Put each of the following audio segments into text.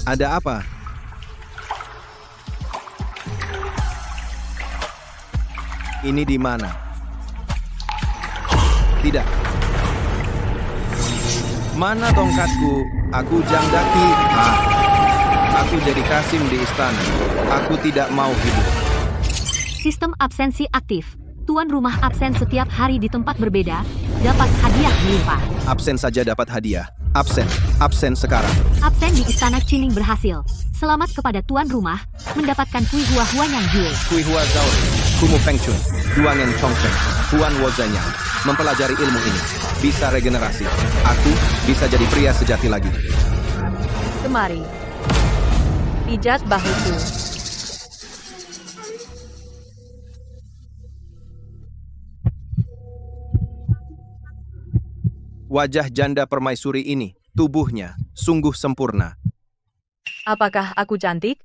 Ada apa? Ini di mana? Tidak. Mana tongkatku? Aku Jangdaki. Aku jadi Kasim di istana. Aku tidak mau hidup. Sistem absensi aktif. Tuan rumah absen setiap hari di tempat berbeda, dapat hadiah melimpah. Absen saja dapat hadiah. Absen sekarang. Absen di istana Qining berhasil. Selamat kepada tuan rumah, mendapatkan Kui Hua Huan yang Jue. Kui Hua Zhao, Kumu Feng Chun, Duangen Chongcheng, Huan Wozanyang. Mempelajari ilmu ini, bisa regenerasi. Aku bisa jadi pria sejati lagi. Kemari. Pijat bahuku. Wajah janda permaisuri ini, tubuhnya sungguh sempurna. Apakah aku cantik?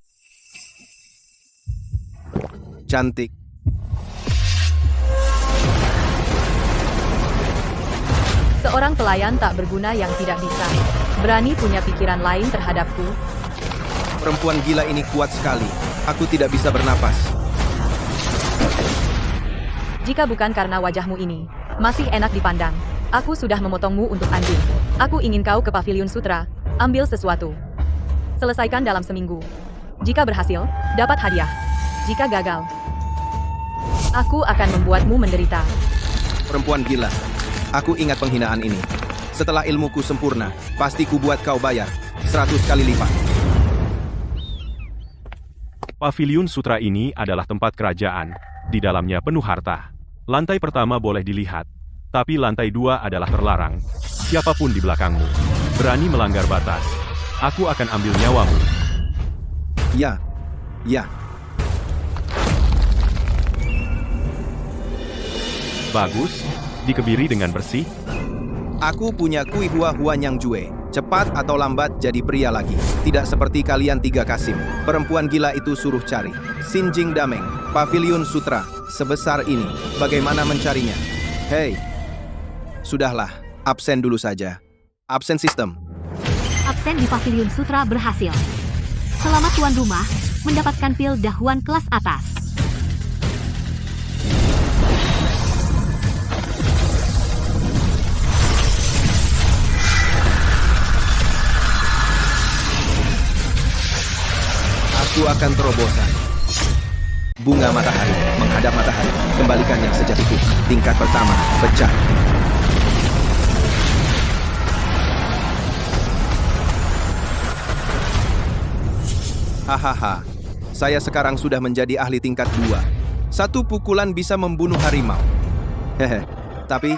Cantik. Seorang pelayan tak berguna yang tidak bisa. Berani punya pikiran lain terhadapku. Perempuan gila ini kuat sekali. Aku tidak bisa bernapas. Jika bukan karena wajahmu ini, masih enak dipandang. Aku sudah memotongmu untuk anjing. Aku ingin kau ke Pavilion Sutra, ambil sesuatu. Selesaikan dalam seminggu. Jika berhasil, dapat hadiah. Jika gagal, aku akan membuatmu menderita. Perempuan gila. Aku ingat penghinaan ini. Setelah ilmuku sempurna, pasti ku buat kau bayar 100 kali lipat. Pavilion Sutra ini adalah tempat kerajaan. Di dalamnya penuh harta. Lantai pertama boleh dilihat, tapi lantai 2 adalah terlarang. Siapapun di belakangmu berani melanggar batas, aku akan ambil nyawamu. Ya. Bagus, dikebiri dengan bersih. Aku punya Kui Hua Huan yang Jue. Cepat atau lambat jadi pria lagi. Tidak seperti kalian 3 Kasim. Perempuan gila itu suruh cari. Sinjing Dameng, Pavilion Sutra, sebesar ini. Bagaimana mencarinya? Hei, sudahlah, absen dulu saja. Absen sistem. Absen di Pavilion Sutra berhasil. Selamat tuan rumah, mendapatkan pil dahuan kelas atas. Aku akan terobosan. Bunga matahari, menghadap matahari. Kembalikan yang sejatiku. Tingkat pertama, pecah. Hahaha. Saya sekarang sudah menjadi ahli tingkat 2. 1 pukulan bisa membunuh harimau. Hehe. Tapi,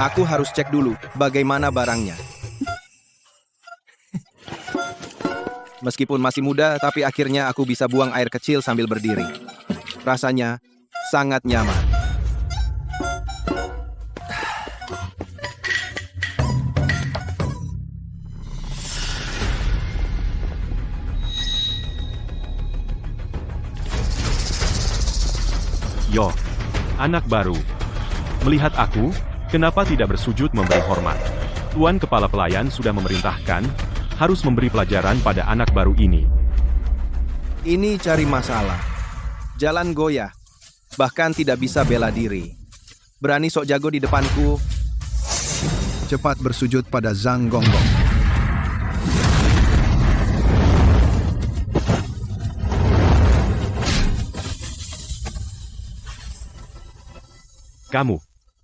aku harus cek dulu bagaimana barangnya. Meskipun masih muda, tapi akhirnya aku bisa buang air kecil sambil berdiri. Rasanya sangat nyaman. Yo, anak baru. Melihat aku, kenapa tidak bersujud memberi hormat? Tuan Kepala Pelayan sudah memerintahkan, harus memberi pelajaran pada anak baru ini. Ini cari masalah. Jalan goyah. Bahkan tidak bisa bela diri. Berani sok jago di depanku. Cepat bersujud pada Zhang Gonggong.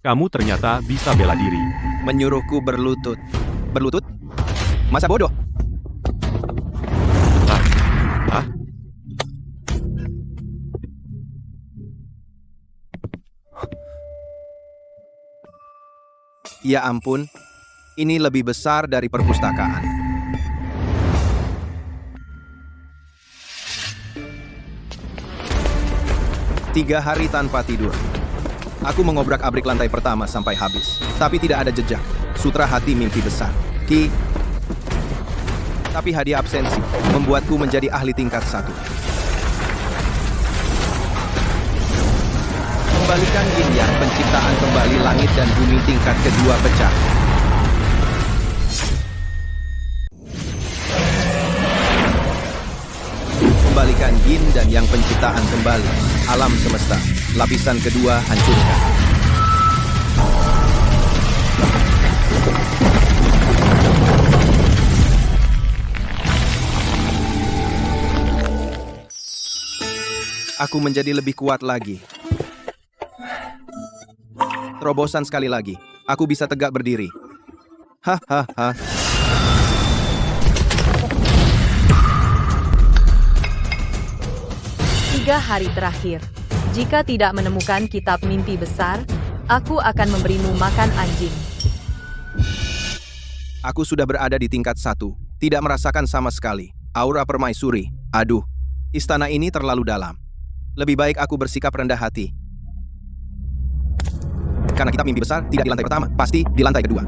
Kamu ternyata bisa bela diri. Menyuruhku berlutut. Berlutut? Masa bodoh? Hah? Ya ampun, ini lebih besar dari perpustakaan. Tiga hari tanpa tidur. Aku mengobrak-abrik lantai pertama sampai habis, tapi tidak ada jejak. Sutra hati mimpi besar. Tapi hadiah absensi membuatku menjadi ahli tingkat 1. Kembalikan Yin Yang, penciptaan kembali langit dan bumi tingkat kedua pecah. Kembalikan yin dan yang penciptaan kembali. Alam semesta. Lapisan kedua hancurkan. Aku menjadi lebih kuat lagi. Terobosan sekali lagi. Aku bisa tegak berdiri. Hahaha. 3 hari terakhir. Jika tidak menemukan kitab mimpi besar, aku akan memberimu makan anjing. Aku sudah berada di tingkat 1. Tidak merasakan sama sekali. Aura permaisuri. Aduh, istana ini terlalu dalam. Lebih baik aku bersikap rendah hati. Karena kitab mimpi besar tidak di lantai pertama, pasti di lantai kedua.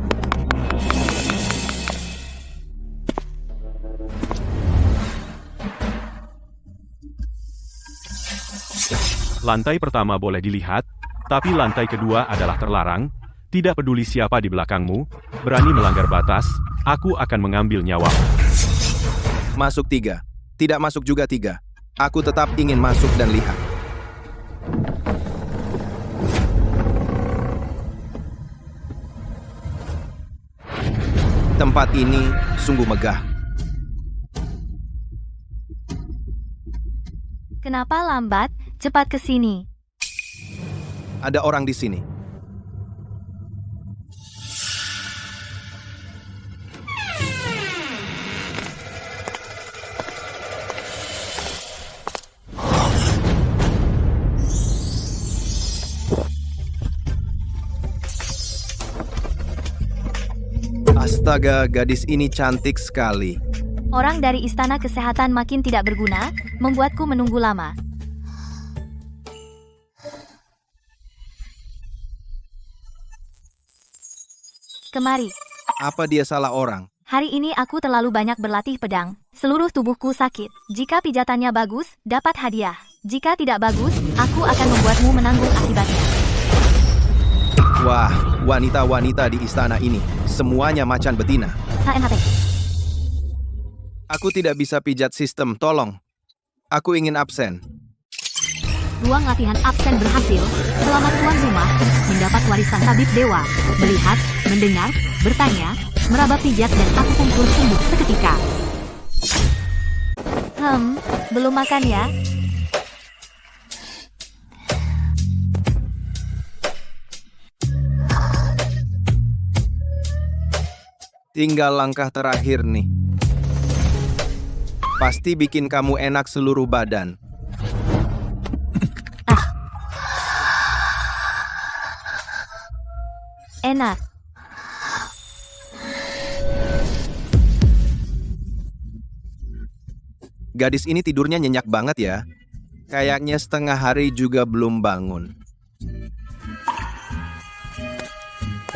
Lantai pertama boleh dilihat, tapi lantai kedua adalah terlarang. Tidak peduli siapa di belakangmu, berani melanggar batas, aku akan mengambil nyawamu. Masuk 3. Tidak masuk juga 3. Aku tetap ingin masuk dan lihat. Tempat ini sungguh megah. Kenapa lambat? Cepat ke sini. Ada orang di sini. Astaga, gadis ini cantik sekali. Orang dari istana kesehatan makin tidak berguna, membuatku menunggu lama. Kemari. Apa dia salah orang? Hari ini aku terlalu banyak berlatih pedang. Seluruh tubuhku sakit. Jika pijatannya bagus, dapat hadiah. Jika tidak bagus, aku akan membuatmu menanggung akibatnya. Wah, wanita-wanita di istana ini, semuanya macan betina. HMHT. Aku tidak bisa pijat sistem, tolong. Aku ingin absen. Ruang latihan absen berhasil. Selamat tuan rumah, mendapat warisan tabib dewa. Melihat, mendengar, bertanya, meraba pijat dan akupunktur sembuh seketika. Belum makan ya? Tinggal langkah terakhir nih. Pasti bikin kamu enak seluruh badan. Enak. Gadis ini tidurnya nyenyak banget ya. Kayaknya setengah hari juga belum bangun.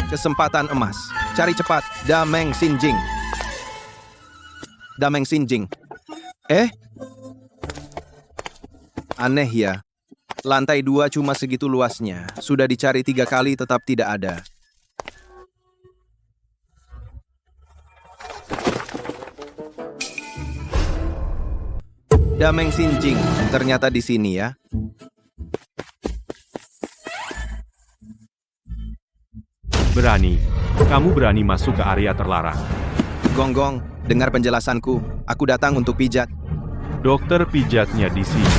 Kesempatan emas. Cari cepat. Dameng Sinjing. Dameng Sinjing. Aneh ya. Lantai 2 cuma segitu luasnya. Sudah dicari 3 kali tetap tidak ada. Dameng Sinjing. Ternyata di sini ya. Berani. Kamu berani masuk ke area terlarang. Gonggong, dengar penjelasanku. Aku datang untuk pijat. Dokter pijatnya di sini.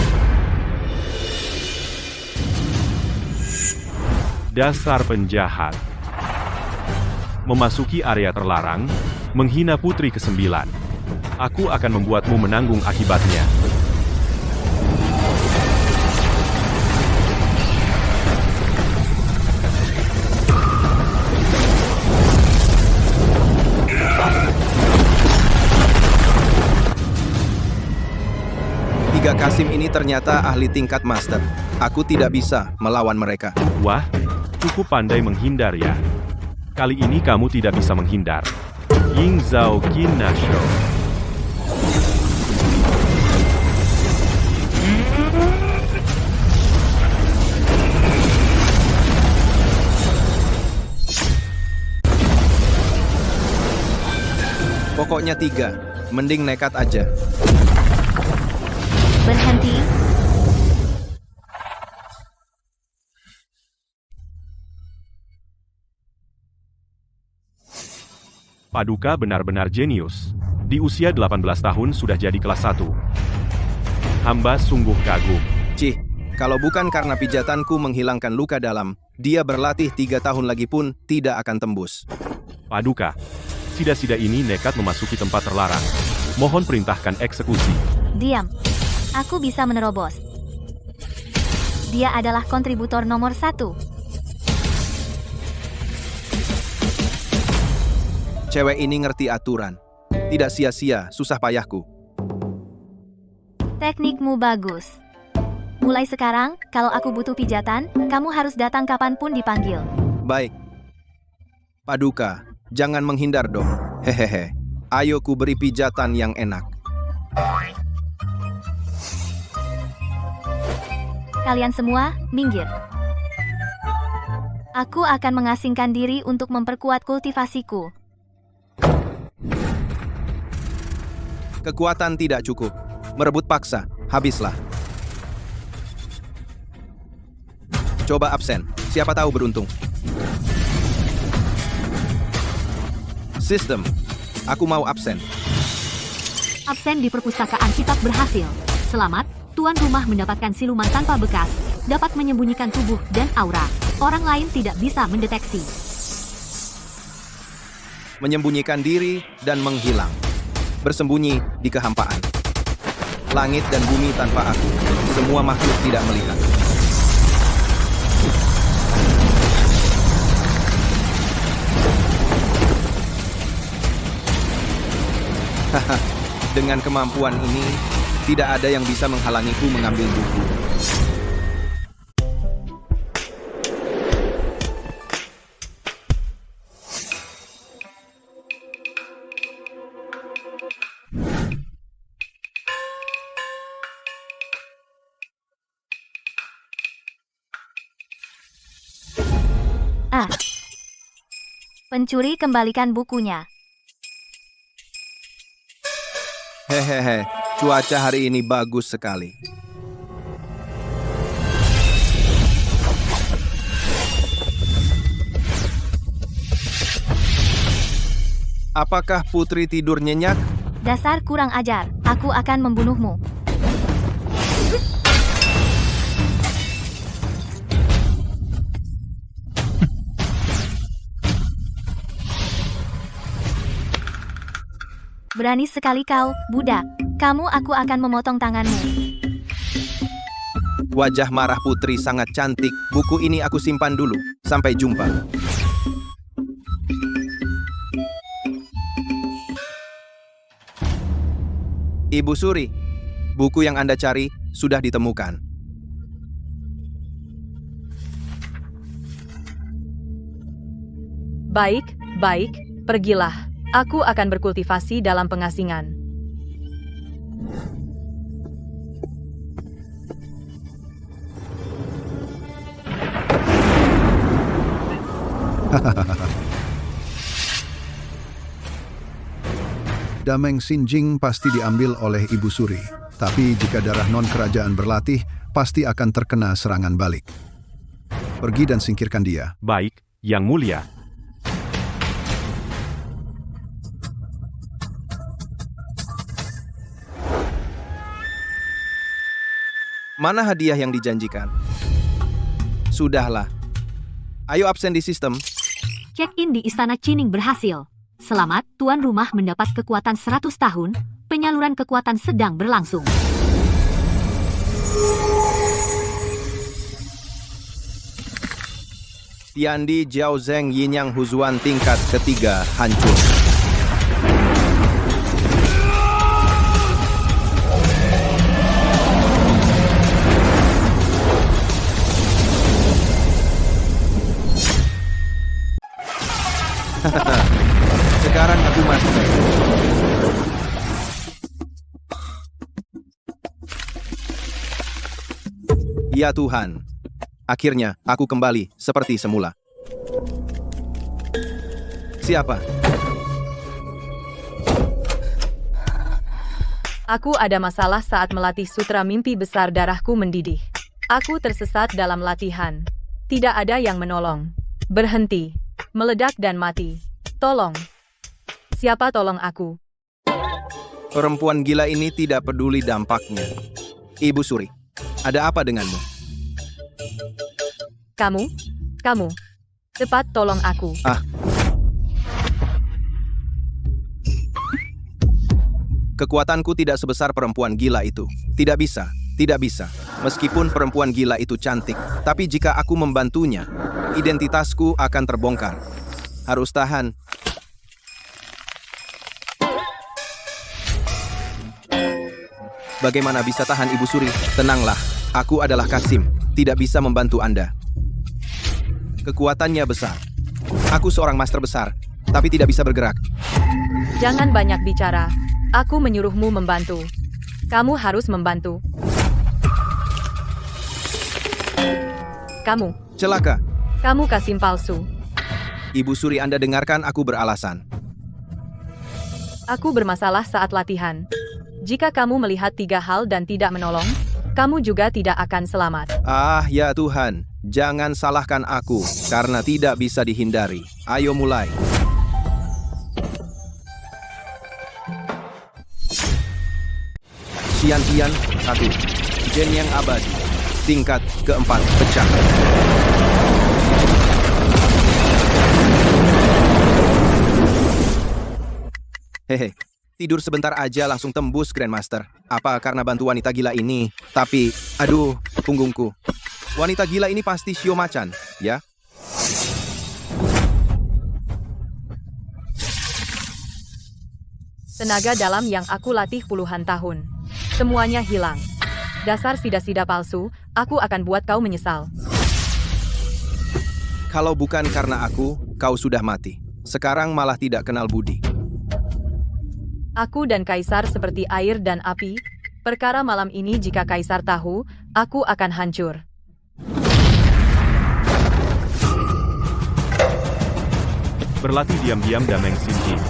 Dasar penjahat. Memasuki area terlarang, menghina putri ke-9. Aku akan membuatmu menanggung akibatnya. Tiga Kasim ini ternyata ahli tingkat master. Aku tidak bisa melawan mereka. Wah, cukup pandai menghindar ya. Kali ini kamu tidak bisa menghindar. Ying Zhao Qin Nasho. Pokoknya 3. Mending nekat aja. Berhenti. Paduka benar-benar jenius. Di usia 18 tahun sudah jadi kelas 1. Hamba sungguh kagum. Cih, kalau bukan karena pijatanku menghilangkan luka dalam, dia berlatih 3 tahun lagi pun tidak akan tembus. Paduka, sida-sida ini nekat memasuki tempat terlarang. Mohon perintahkan eksekusi. Diam. Aku bisa menerobos. Dia adalah kontributor nomor 1. Cewek ini ngerti aturan. Tidak sia-sia susah payahku. Teknikmu bagus. Mulai sekarang, kalau aku butuh pijatan, kamu harus datang kapanpun dipanggil. Baik. Paduka, jangan menghindar dong. Hehehe. Ayo ku beri pijatan yang enak. Kalian semua, minggir. Aku akan mengasingkan diri untuk memperkuat kultivasiku. Kekuatan tidak cukup. Merebut paksa, habislah. Coba absen, siapa tahu beruntung. Sistem, aku mau absen. Absen di perpustakaan kitab berhasil. Selamat, tuan rumah mendapatkan siluman tanpa bekas, dapat menyembunyikan tubuh dan aura. Orang lain tidak bisa mendeteksi. Menyembunyikan diri dan menghilang. Bersembunyi di kehampaan. Langit dan bumi tanpa aku. Semua makhluk tidak melihat. Haha, dengan kemampuan ini, tidak ada yang bisa menghalangiku mengambil buku. Pencuri kembalikan bukunya. Hehehe, cuaca hari ini bagus sekali. Apakah putri tidur nyenyak? Dasar kurang ajar, aku akan membunuhmu. Berani sekali kau, budak. Aku akan memotong tanganmu. Wajah marah putri sangat cantik. Buku ini aku simpan dulu. Sampai jumpa. Ibu Suri, buku yang Anda cari sudah ditemukan. Baik, baik, pergilah. Aku akan berkultivasi dalam pengasingan. Dameng Sinjing pasti diambil oleh Ibu Suri. Tapi jika darah non-kerajaan berlatih, pasti akan terkena serangan balik. Pergi dan singkirkan dia. Baik, Yang Mulia. Mana hadiah yang dijanjikan? Sudahlah. Ayo absen di sistem. Check-in di Istana Cining berhasil. Selamat, tuan rumah mendapat kekuatan 100 tahun. Penyaluran kekuatan sedang berlangsung. Tiandi Jiao Zheng Yinyang Huzuan tingkat ketiga hancur. Sekarang aku masuk. Ya Tuhan. Akhirnya, aku kembali seperti semula. Siapa? Aku ada masalah saat melatih sutra mimpi besar darahku mendidih. Aku tersesat dalam latihan. Tidak ada yang menolong. Berhenti. Meledak dan mati. Tolong. Siapa tolong aku? Perempuan gila ini tidak peduli dampaknya. Ibu Suri, ada apa denganmu? Kamu. Cepat tolong aku. Kekuatanku tidak sebesar perempuan gila itu. Tidak bisa. Meskipun perempuan gila itu cantik, tapi jika aku membantunya, identitasku akan terbongkar. Harus tahan. Bagaimana bisa tahan, Ibu Suri? Tenanglah, aku adalah Kasim, tidak bisa membantu Anda. Kekuatannya besar. Aku seorang master besar, tapi tidak bisa bergerak. Jangan banyak bicara. Aku menyuruhmu membantu. Kamu harus membantu. Kamu. Celaka. Kamu Kasim palsu. Ibu Suri, Anda dengarkan aku beralasan. Aku bermasalah saat latihan. Jika kamu melihat 3 hal dan tidak menolong, kamu juga tidak akan selamat. Ah, ya Tuhan, jangan salahkan aku, karena tidak bisa dihindari. Ayo mulai. Xian 1. Gen yang abadi. Tingkat keempat pecah. Hehe. Tidur sebentar aja langsung tembus Grandmaster. Apa karena bantu wanita gila ini? Tapi, aduh, punggungku. Wanita gila ini pasti Shio Macan, ya? Tenaga dalam yang aku latih puluhan tahun. Semuanya hilang. Dasar sida-sida palsu, aku akan buat kau menyesal. Kalau bukan karena aku, kau sudah mati. Sekarang malah tidak kenal budi. Aku dan Kaisar seperti air dan api. Perkara malam ini jika Kaisar tahu, aku akan hancur. Berlatih diam-diam Dameng Xinjing.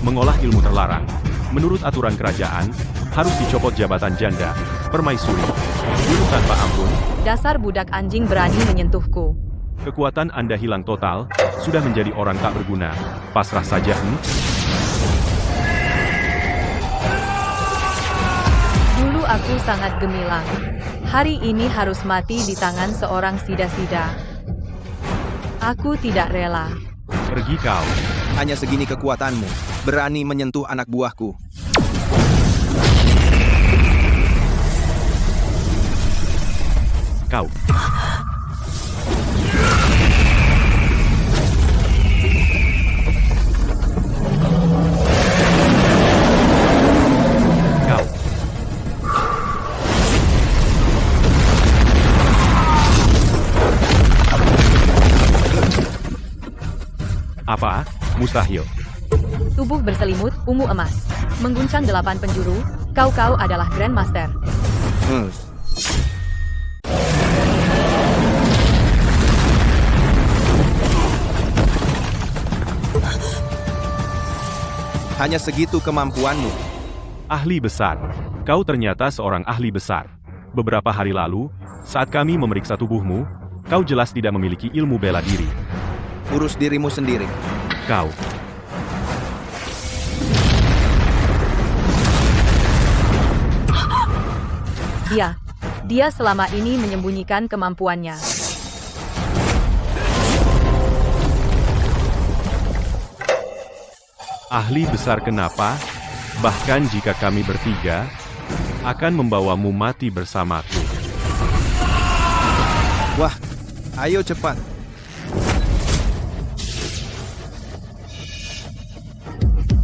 Mengolah ilmu terlarang. Menurut aturan kerajaan, harus dicopot jabatan janda, permaisuri, bunuh tanpa ampun. Dasar budak anjing berani menyentuhku. Kekuatan Anda hilang total, sudah menjadi orang tak berguna. Pasrah saja, Dulu aku sangat gemilang. Hari ini harus mati di tangan seorang sida-sida. Aku tidak rela. Pergi kau. Hanya segini kekuatanmu, berani menyentuh anak buahku. Kau. Kau. Apa? Mustahil. Tubuh berselimut, ungu emas. Mengguncang 8 penjuru, kau adalah Grandmaster. Hanya segitu kemampuanmu. Ahli besar. Kau ternyata seorang ahli besar. Beberapa hari lalu, saat kami memeriksa tubuhmu, kau jelas tidak memiliki ilmu bela diri. Urus dirimu sendiri. Kau. Dia selama ini menyembunyikan kemampuannya. Ahli besar kenapa? Bahkan jika kami bertiga, akan membawamu mati bersamaku. Wah, ayo cepat.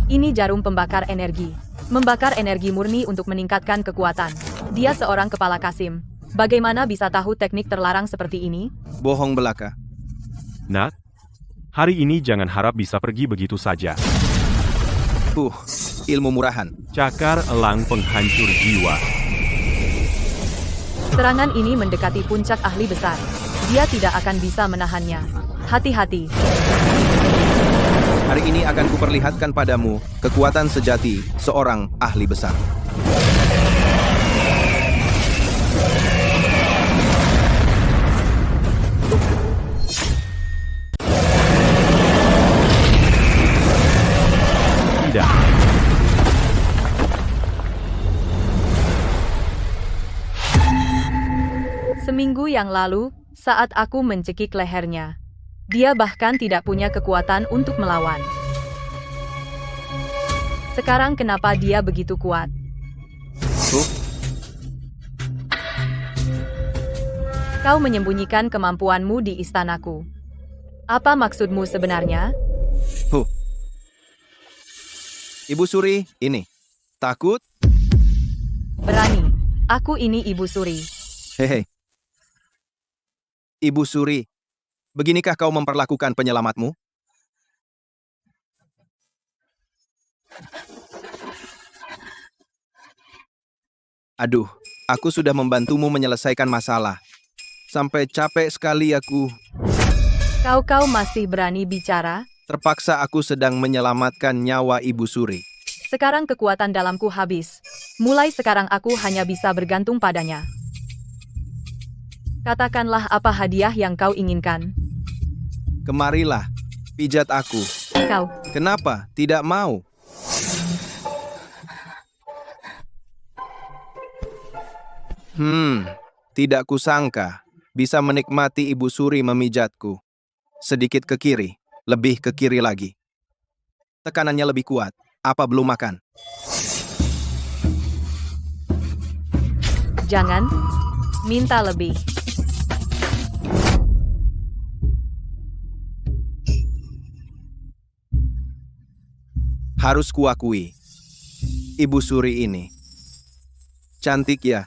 Ini jarum pembakar energi. Membakar energi murni untuk meningkatkan kekuatan. Dia seorang kepala Kasim. Bagaimana bisa tahu teknik terlarang seperti ini? Bohong belaka. Nak, hari ini jangan harap bisa pergi begitu saja. Ilmu murahan. Cakar elang penghancur jiwa. Serangan ini mendekati puncak ahli besar. Dia tidak akan bisa menahannya. Hati-hati. Hari ini akan kuperlihatkan padamu kekuatan sejati seorang ahli besar. Seminggu yang lalu, saat aku mencekik lehernya, dia bahkan tidak punya kekuatan untuk melawan. Sekarang kenapa dia begitu kuat? Kau menyembunyikan kemampuanmu di istanaku. Apa maksudmu sebenarnya? Ibu Suri, ini. Takut? Berani. Aku ini Ibu Suri. Hehe. Ibu Suri, beginikah kau memperlakukan penyelamatmu? Aduh, aku sudah membantumu menyelesaikan masalah. Sampai capek sekali aku. Kau masih berani bicara? Terpaksa aku sedang menyelamatkan nyawa Ibu Suri. Sekarang kekuatan dalamku habis. Mulai sekarang aku hanya bisa bergantung padanya. Katakanlah apa hadiah yang kau inginkan. Kemarilah, pijat aku. Kau, Kenapa tidak mau? Tidak kusangka bisa menikmati Ibu Suri memijatku. Sedikit ke kiri, lebih ke kiri lagi. Tekanannya lebih kuat. Apa belum makan? jangan minta lebih. Harus kuakui, Ibu Suri ini cantik ya.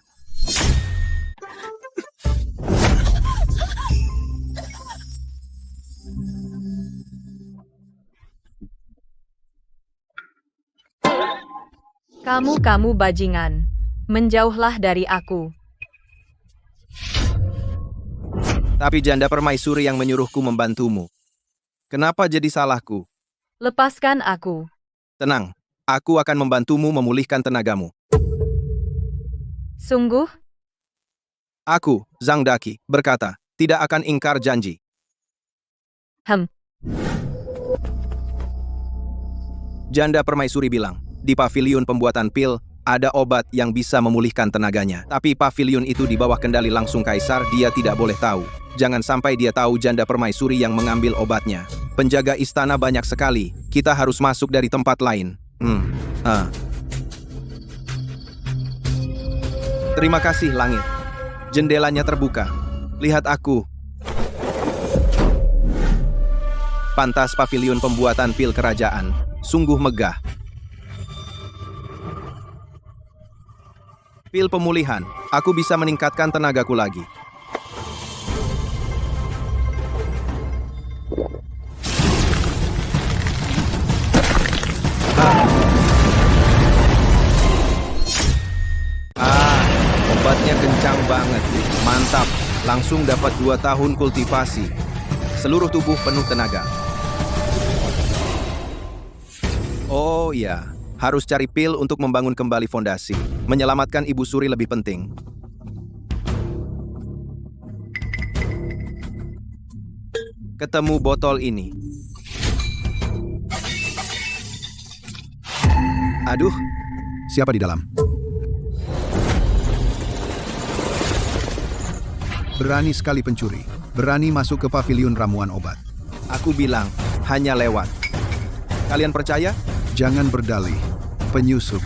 Kamu bajingan. Menjauhlah dari aku. Tapi janda permaisuri yang menyuruhku membantumu. Kenapa jadi salahku? Lepaskan aku. Tenang, aku akan membantumu memulihkan tenagamu. Sungguh? Aku, Zhang Daqi, berkata, tidak akan ingkar janji. Janda permaisuri bilang, di paviliun pembuatan pil, ada obat yang bisa memulihkan tenaganya. Tapi paviliun itu di bawah kendali langsung kaisar, dia tidak boleh tahu. Jangan sampai dia tahu janda permaisuri yang mengambil obatnya. Penjaga istana banyak sekali, kita harus masuk dari tempat lain. Terima kasih langit. Jendelanya terbuka. Lihat aku. Pantas paviliun pembuatan pil kerajaan. Sungguh megah. Pil pemulihan. Aku bisa meningkatkan tenagaku lagi. Obatnya kencang banget. Mantap. Langsung dapat 2 tahun kultivasi. Seluruh tubuh penuh tenaga. Oh iya, harus cari pil untuk membangun kembali fondasi. Menyelamatkan Ibu Suri lebih penting. Ketemu botol ini. Aduh, Siapa di dalam? Berani sekali pencuri. Berani masuk ke paviliun ramuan obat. aku bilang, hanya lewat. Kalian percaya? Jangan berdalih. Penyusup.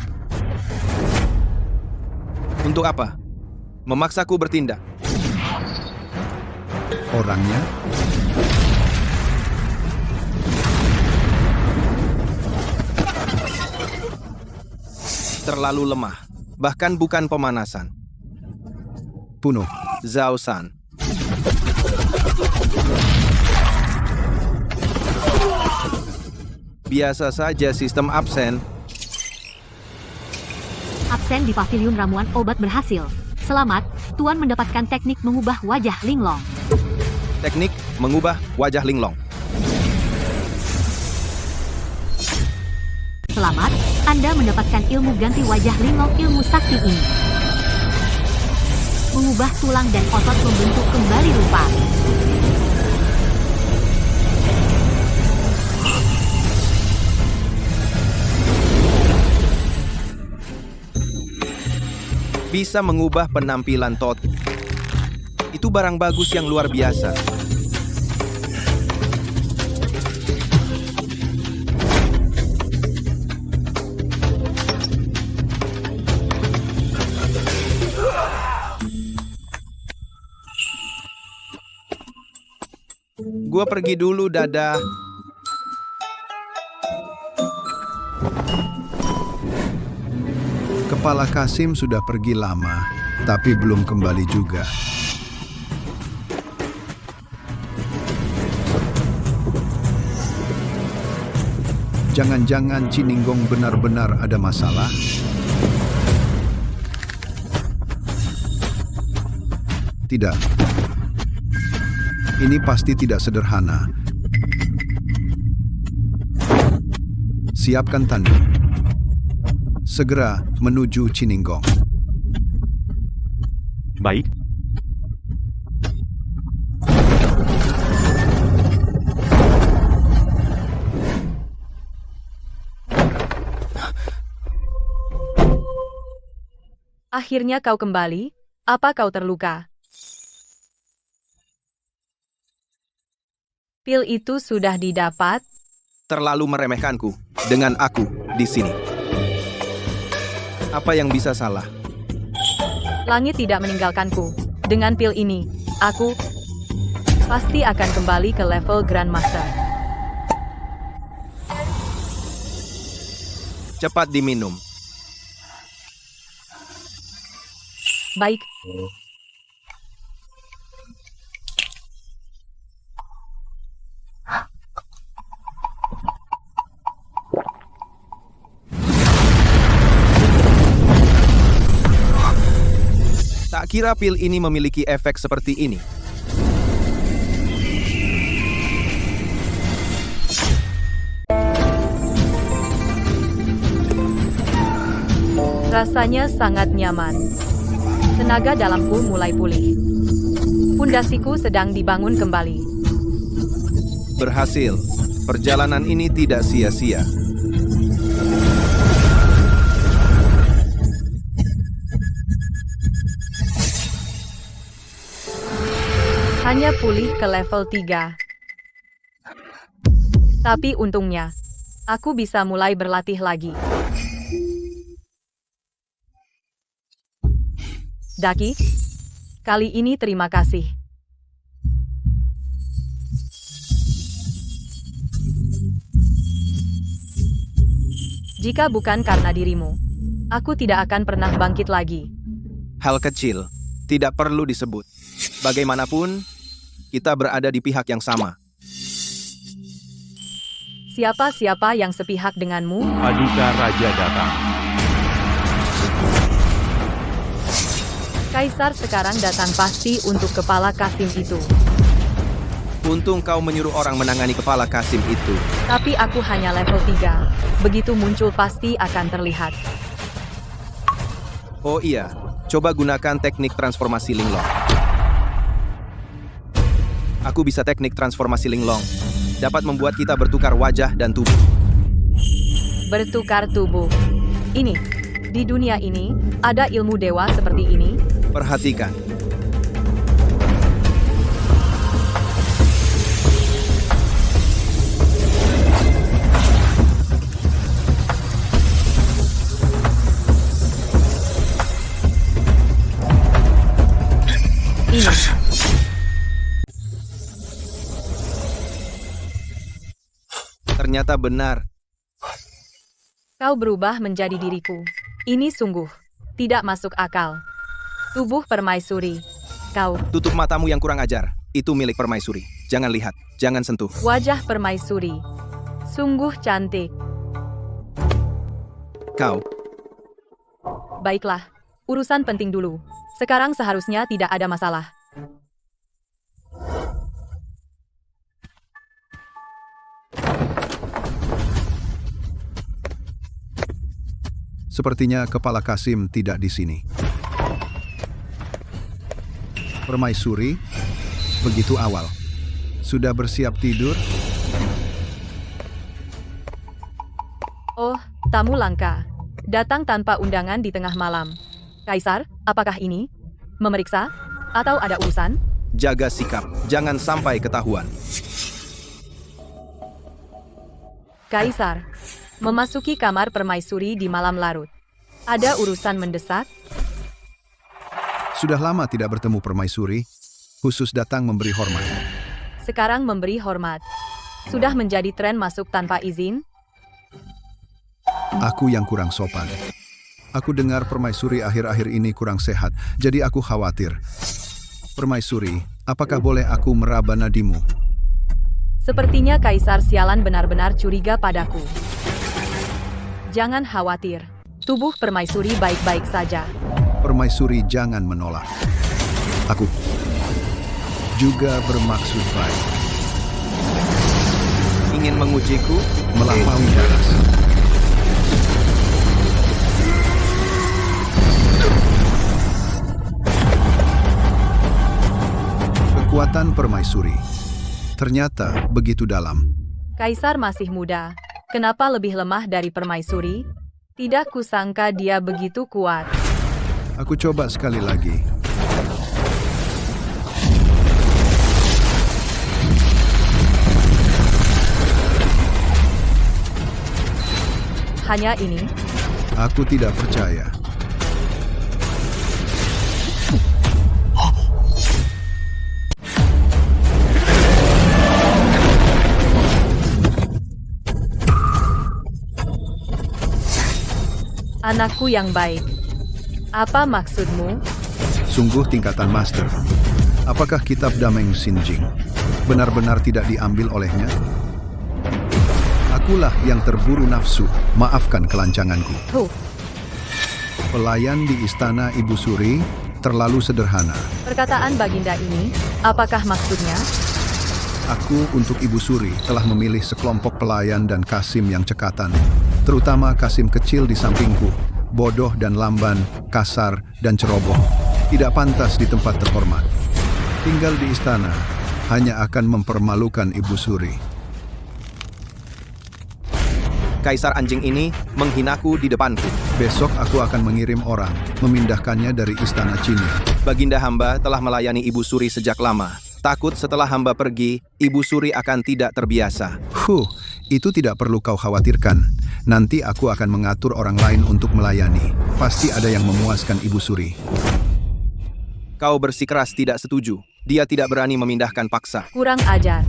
Untuk apa? Memaksaku bertindak. Orangnya? Terlalu lemah. Bahkan bukan pemanasan. Punuh. Zhao San. Biasa saja sistem absen. Absen di paviliun ramuan obat berhasil. Selamat, Tuan mendapatkan teknik mengubah wajah Linglong. Teknik mengubah wajah Linglong. Selamat, Anda mendapatkan ilmu ganti wajah Linglong ilmu sakti ini. Mengubah tulang dan otot membentuk kembali rupa. Bisa mengubah penampilan Tot. Itu barang bagus yang luar biasa. Gua pergi dulu, dadah. Kepala Kasim sudah pergi lama, tapi belum kembali juga. Jangan-jangan Cininggong benar-benar ada masalah? Tidak. Ini pasti tidak sederhana. Siapkan tanduk. Segera menuju Cininggong. Baik, Akhirnya kau kembali. Apa kau terluka? Pil itu sudah didapat. Terlalu meremehkanku dengan aku di sini. Apa yang bisa salah? Langit tidak meninggalkanku. Dengan pil ini, aku pasti akan kembali ke level Grandmaster. Cepat diminum. Baik. Tak kira pil ini memiliki efek seperti ini. Rasanya sangat nyaman. Tenaga dalamku mulai pulih. Pundasiku sedang dibangun kembali. Berhasil. Perjalanan ini tidak sia-sia. Hanya pulih ke level 3. Tapi untungnya, aku bisa mulai berlatih lagi. Daki, kali ini terima kasih. Jika bukan karena dirimu, aku tidak akan pernah bangkit lagi. Hal kecil, tidak perlu disebut. Bagaimanapun, kita berada di pihak yang sama. Siapa-siapa yang sepihak denganmu? Paduka Raja datang. Kaisar sekarang datang pasti untuk kepala Kasim itu. Untung kau menyuruh orang menangani kepala Kasim itu. Tapi aku hanya level 3. Begitu muncul pasti akan terlihat. Oh iya, coba gunakan teknik transformasi linglong. Aku bisa teknik transformasi linglong. Dapat membuat kita bertukar wajah dan tubuh. Bertukar tubuh. Ini, di dunia ini, ada ilmu dewa seperti ini? Perhatikan. Ini. Ternyata benar. Kau berubah menjadi diriku. Ini sungguh tidak masuk akal. Tubuh permaisuri. Kau, Tutup matamu yang kurang ajar. Itu milik permaisuri. Jangan lihat, jangan sentuh. wajah permaisuri. Sungguh cantik. Kau, Baiklah, urusan penting dulu. Sekarang seharusnya tidak ada masalah. Sepertinya kepala Kasim tidak di sini. Permaisuri, begitu awal. Sudah bersiap tidur? Oh, tamu langka. Datang tanpa undangan di tengah malam. Kaisar, apakah ini? Memeriksa? Atau ada urusan? Jaga sikap, jangan sampai ketahuan. Kaisar, memasuki kamar permaisuri di malam larut. Ada urusan mendesak? Sudah lama tidak bertemu permaisuri, khusus datang memberi hormat. Sekarang memberi hormat. Sudah menjadi tren masuk tanpa izin? Aku yang kurang sopan. Aku dengar permaisuri akhir-akhir ini kurang sehat, jadi aku khawatir. Permaisuri, apakah boleh aku meraba nadimu? Sepertinya Kaisar Sialan benar-benar curiga padaku. Jangan khawatir. Tubuh permaisuri baik-baik saja. Permaisuri jangan menolak. Aku juga bermaksud baik. Ingin mengujiku? Melampaui batas. Kekuatan permaisuri ternyata begitu dalam. Kaisar masih muda. Kenapa lebih lemah dari permaisuri? Tidak kusangka dia begitu kuat. Aku coba sekali lagi. Hanya ini? Aku tidak percaya. Anakku yang baik. Apa maksudmu? Sungguh tingkatan master. Apakah kitab Dameng Sinjing benar-benar tidak diambil olehnya? Akulah yang terburu nafsu, maafkan kelancanganku. Huh, Pelayan di istana Ibu Suri terlalu sederhana. perkataan Baginda ini, apakah maksudnya? Aku untuk Ibu Suri telah memilih sekelompok pelayan dan Kasim yang cekatan. Terutama Kasim kecil di sampingku, bodoh dan lamban, kasar dan ceroboh. Tidak pantas di tempat terhormat. Tinggal di istana hanya akan mempermalukan Ibu Suri. Kaisar anjing ini menghinaku di depanku. Besok aku akan mengirim orang memindahkannya dari istana Cini. Baginda hamba telah melayani Ibu Suri sejak lama. Takut setelah hamba pergi, Ibu Suri akan tidak terbiasa. Itu tidak perlu kau khawatirkan. Nanti aku akan mengatur orang lain untuk melayani. Pasti ada yang memuaskan Ibu Suri. Kau bersikeras tidak setuju. Dia tidak berani memindahkan paksa. Kurang ajar.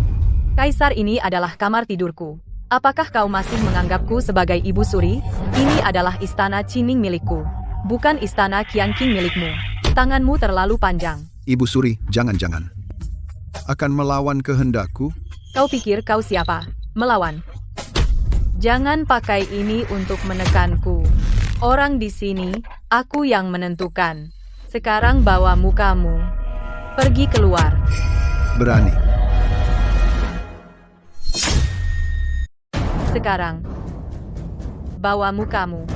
Kaisar ini adalah kamar tidurku. Apakah kau masih menganggapku sebagai Ibu Suri? Ini adalah istana Cining milikku, bukan istana Qianqing milikmu. Tanganmu terlalu panjang. Ibu Suri, jangan-jangan. Akan melawan kehendakku? Kau pikir kau siapa? Melawan. Jangan pakai ini untuk menekanku. Orang di sini, aku yang menentukan. Sekarang bawa mukamu. Pergi keluar. Berani. Sekarang. Bawa mukamu.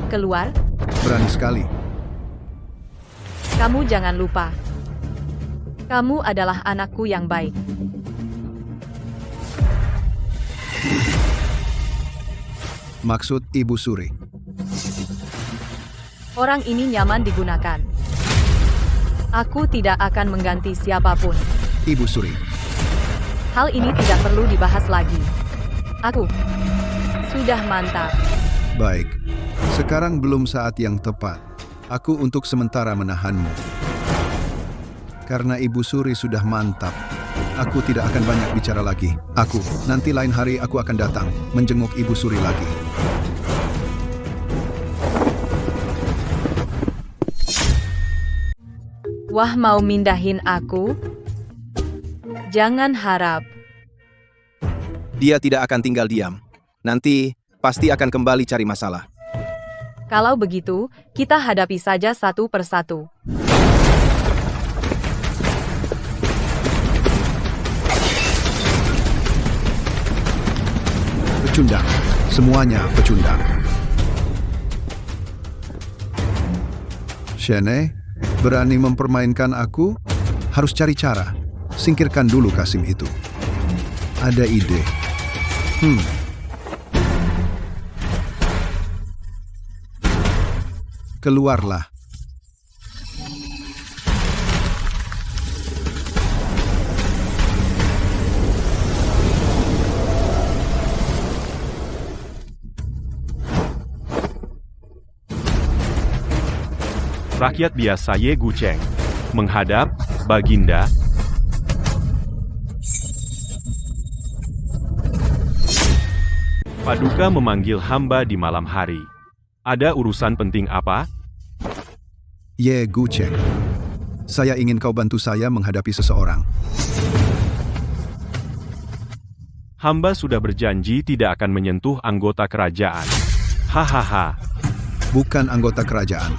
Keluar. Berani sekali. Kamu jangan lupa. Kamu adalah anakku yang baik. Maksud Ibu Suri. Orang ini nyaman digunakan. Aku tidak akan mengganti siapapun. Ibu Suri. Hal ini tidak perlu dibahas lagi. Aku sudah mantap. Baik. Sekarang belum saat yang tepat. Aku untuk sementara menahanmu. Karena Ibu Suri sudah mantap. Aku tidak akan banyak bicara lagi. Nanti lain hari aku akan datang menjenguk Ibu Suri lagi. Wah, mau mindahin aku? Jangan harap. Dia tidak akan tinggal diam. Nanti pasti akan kembali cari masalah. Kalau begitu, kita hadapi saja satu persatu. Pecundang. Semuanya pecundang. Shene, berani mempermainkan aku? Harus cari cara. Singkirkan dulu Kasim itu. Ada ide. Keluarlah. Rakyat biasa Ye Gucheng. Menghadap, Baginda. Paduka memanggil hamba di malam hari. Ada urusan penting apa? Ye Gucheng. Saya ingin kau bantu saya menghadapi seseorang. Hamba sudah berjanji tidak akan menyentuh anggota kerajaan. Hahaha. Bukan anggota kerajaan.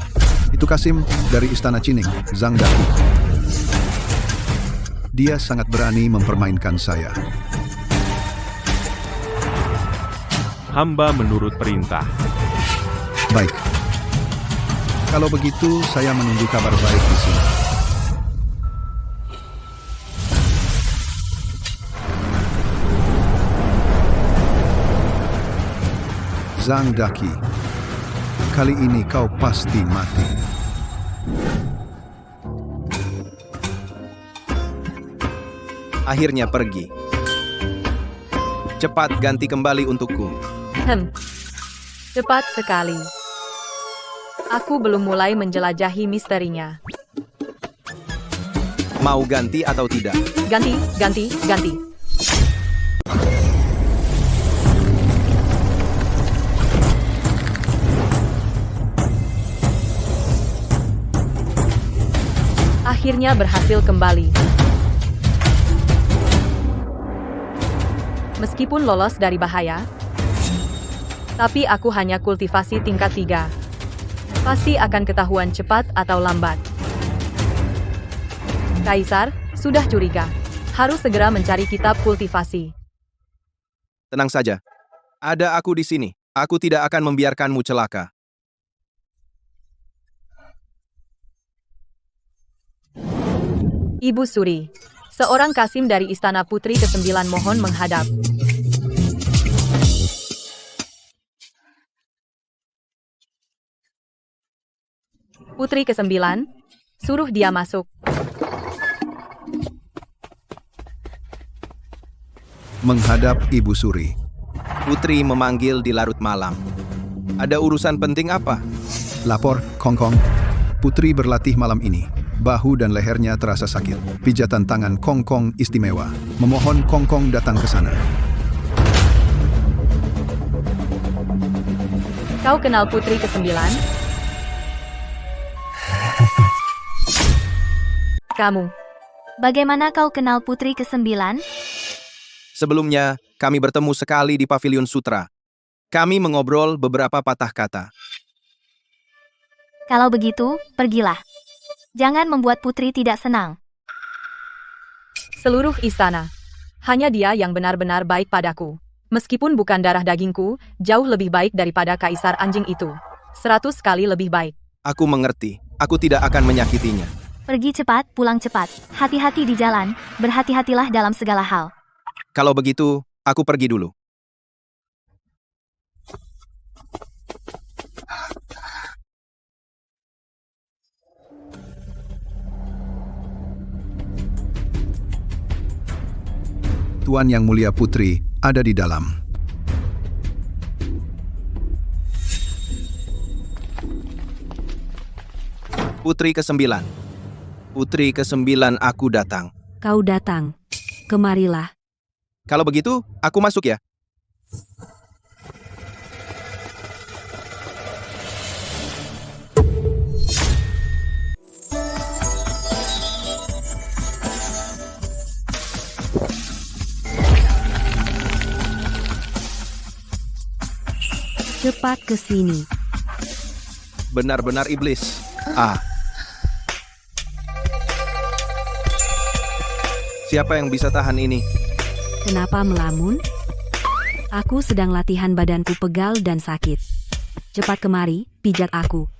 Itu Kasim dari Istana Cining, Zhang Daki. Dia sangat berani mempermainkan saya. Hamba menurut perintah. Baik. Kalau begitu, saya menunggu kabar baik di sini. Zhang Daki, kali ini kau pasti mati. Akhirnya pergi. Cepat ganti kembali untukku. Cepat sekali. Aku belum mulai menjelajahi misterinya. Mau ganti atau tidak? Ganti, ganti, ganti. Akhirnya berhasil kembali. Meskipun lolos dari bahaya, tapi aku hanya kultivasi tingkat 3. Pasti akan ketahuan cepat atau lambat. Kaisar, sudah curiga. Harus segera mencari kitab kultivasi. Tenang saja. Ada aku di sini. Aku tidak akan membiarkanmu celaka. Ibu Suri. Seorang Kasim dari Istana Putri ke-9 mohon menghadap. Putri ke-9, suruh dia masuk. Menghadap Ibu Suri. Putri memanggil di larut malam. Ada urusan penting apa? Lapor, Kong Kong. Putri berlatih malam ini. Bahu dan lehernya terasa sakit. Pijatan tangan Kong Kong istimewa. Memohon Kong Kong datang ke sana. Kau kenal Putri ke-9? Kamu. Bagaimana kau kenal Putri ke-9? Sebelumnya, kami bertemu sekali di Pavilion Sutra. Kami mengobrol beberapa patah kata. Kalau begitu, pergilah. Jangan membuat Putri tidak senang. Seluruh istana. Hanya dia yang benar-benar baik padaku. Meskipun bukan darah dagingku, jauh lebih baik daripada kaisar anjing itu. 100 kali lebih baik. Aku mengerti. Aku tidak akan menyakitinya. Pergi cepat, pulang cepat. Hati-hati di jalan, berhati-hatilah dalam segala hal. Kalau begitu, aku pergi dulu. Tuan Yang Mulia Putri ada di dalam. Putri ke-9. Putri ke-9 aku datang. Kau datang. Kemarilah. Kalau begitu, aku masuk ya. Cepat ke sini. Benar-benar iblis. Siapa yang bisa tahan ini? Kenapa melamun? Aku sedang latihan, badanku pegal dan sakit. Cepat kemari, pijat aku.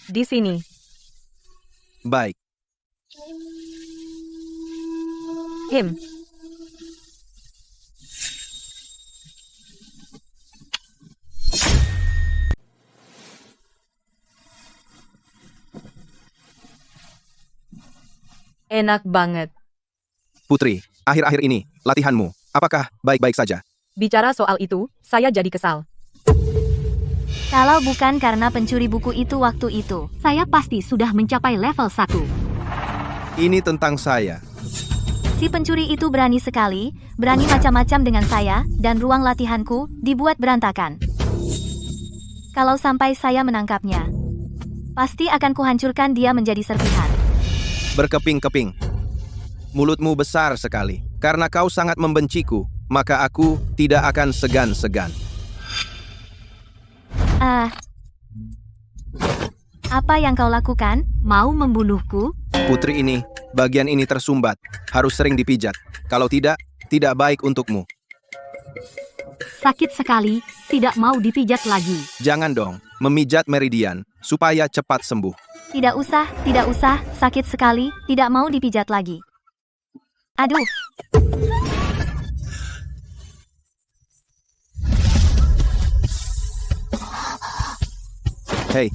Di sini. Baik. Him. Enak banget. Putri, akhir-akhir ini, latihanmu, apakah baik-baik saja? Bicara soal itu, saya jadi kesal. Kalau bukan karena pencuri buku itu waktu itu, saya pasti sudah mencapai level 1. Ini tentang saya. Si pencuri itu berani sekali, berani macam-macam dengan saya, dan ruang latihanku dibuat berantakan. Kalau sampai saya menangkapnya, pasti akan kuhancurkan dia menjadi serpihan. Berkeping-keping. Mulutmu besar sekali. Karena kau sangat membenciku, maka aku tidak akan segan-segan. Apa yang kau lakukan? Mau membunuhku? Putri ini, bagian ini tersumbat. Harus sering dipijat. Kalau tidak, tidak baik untukmu. Sakit sekali, tidak mau dipijat lagi. Jangan dong, memijat meridian, supaya cepat sembuh. Tidak usah, sakit sekali, tidak mau dipijat lagi. Aduh, Hei.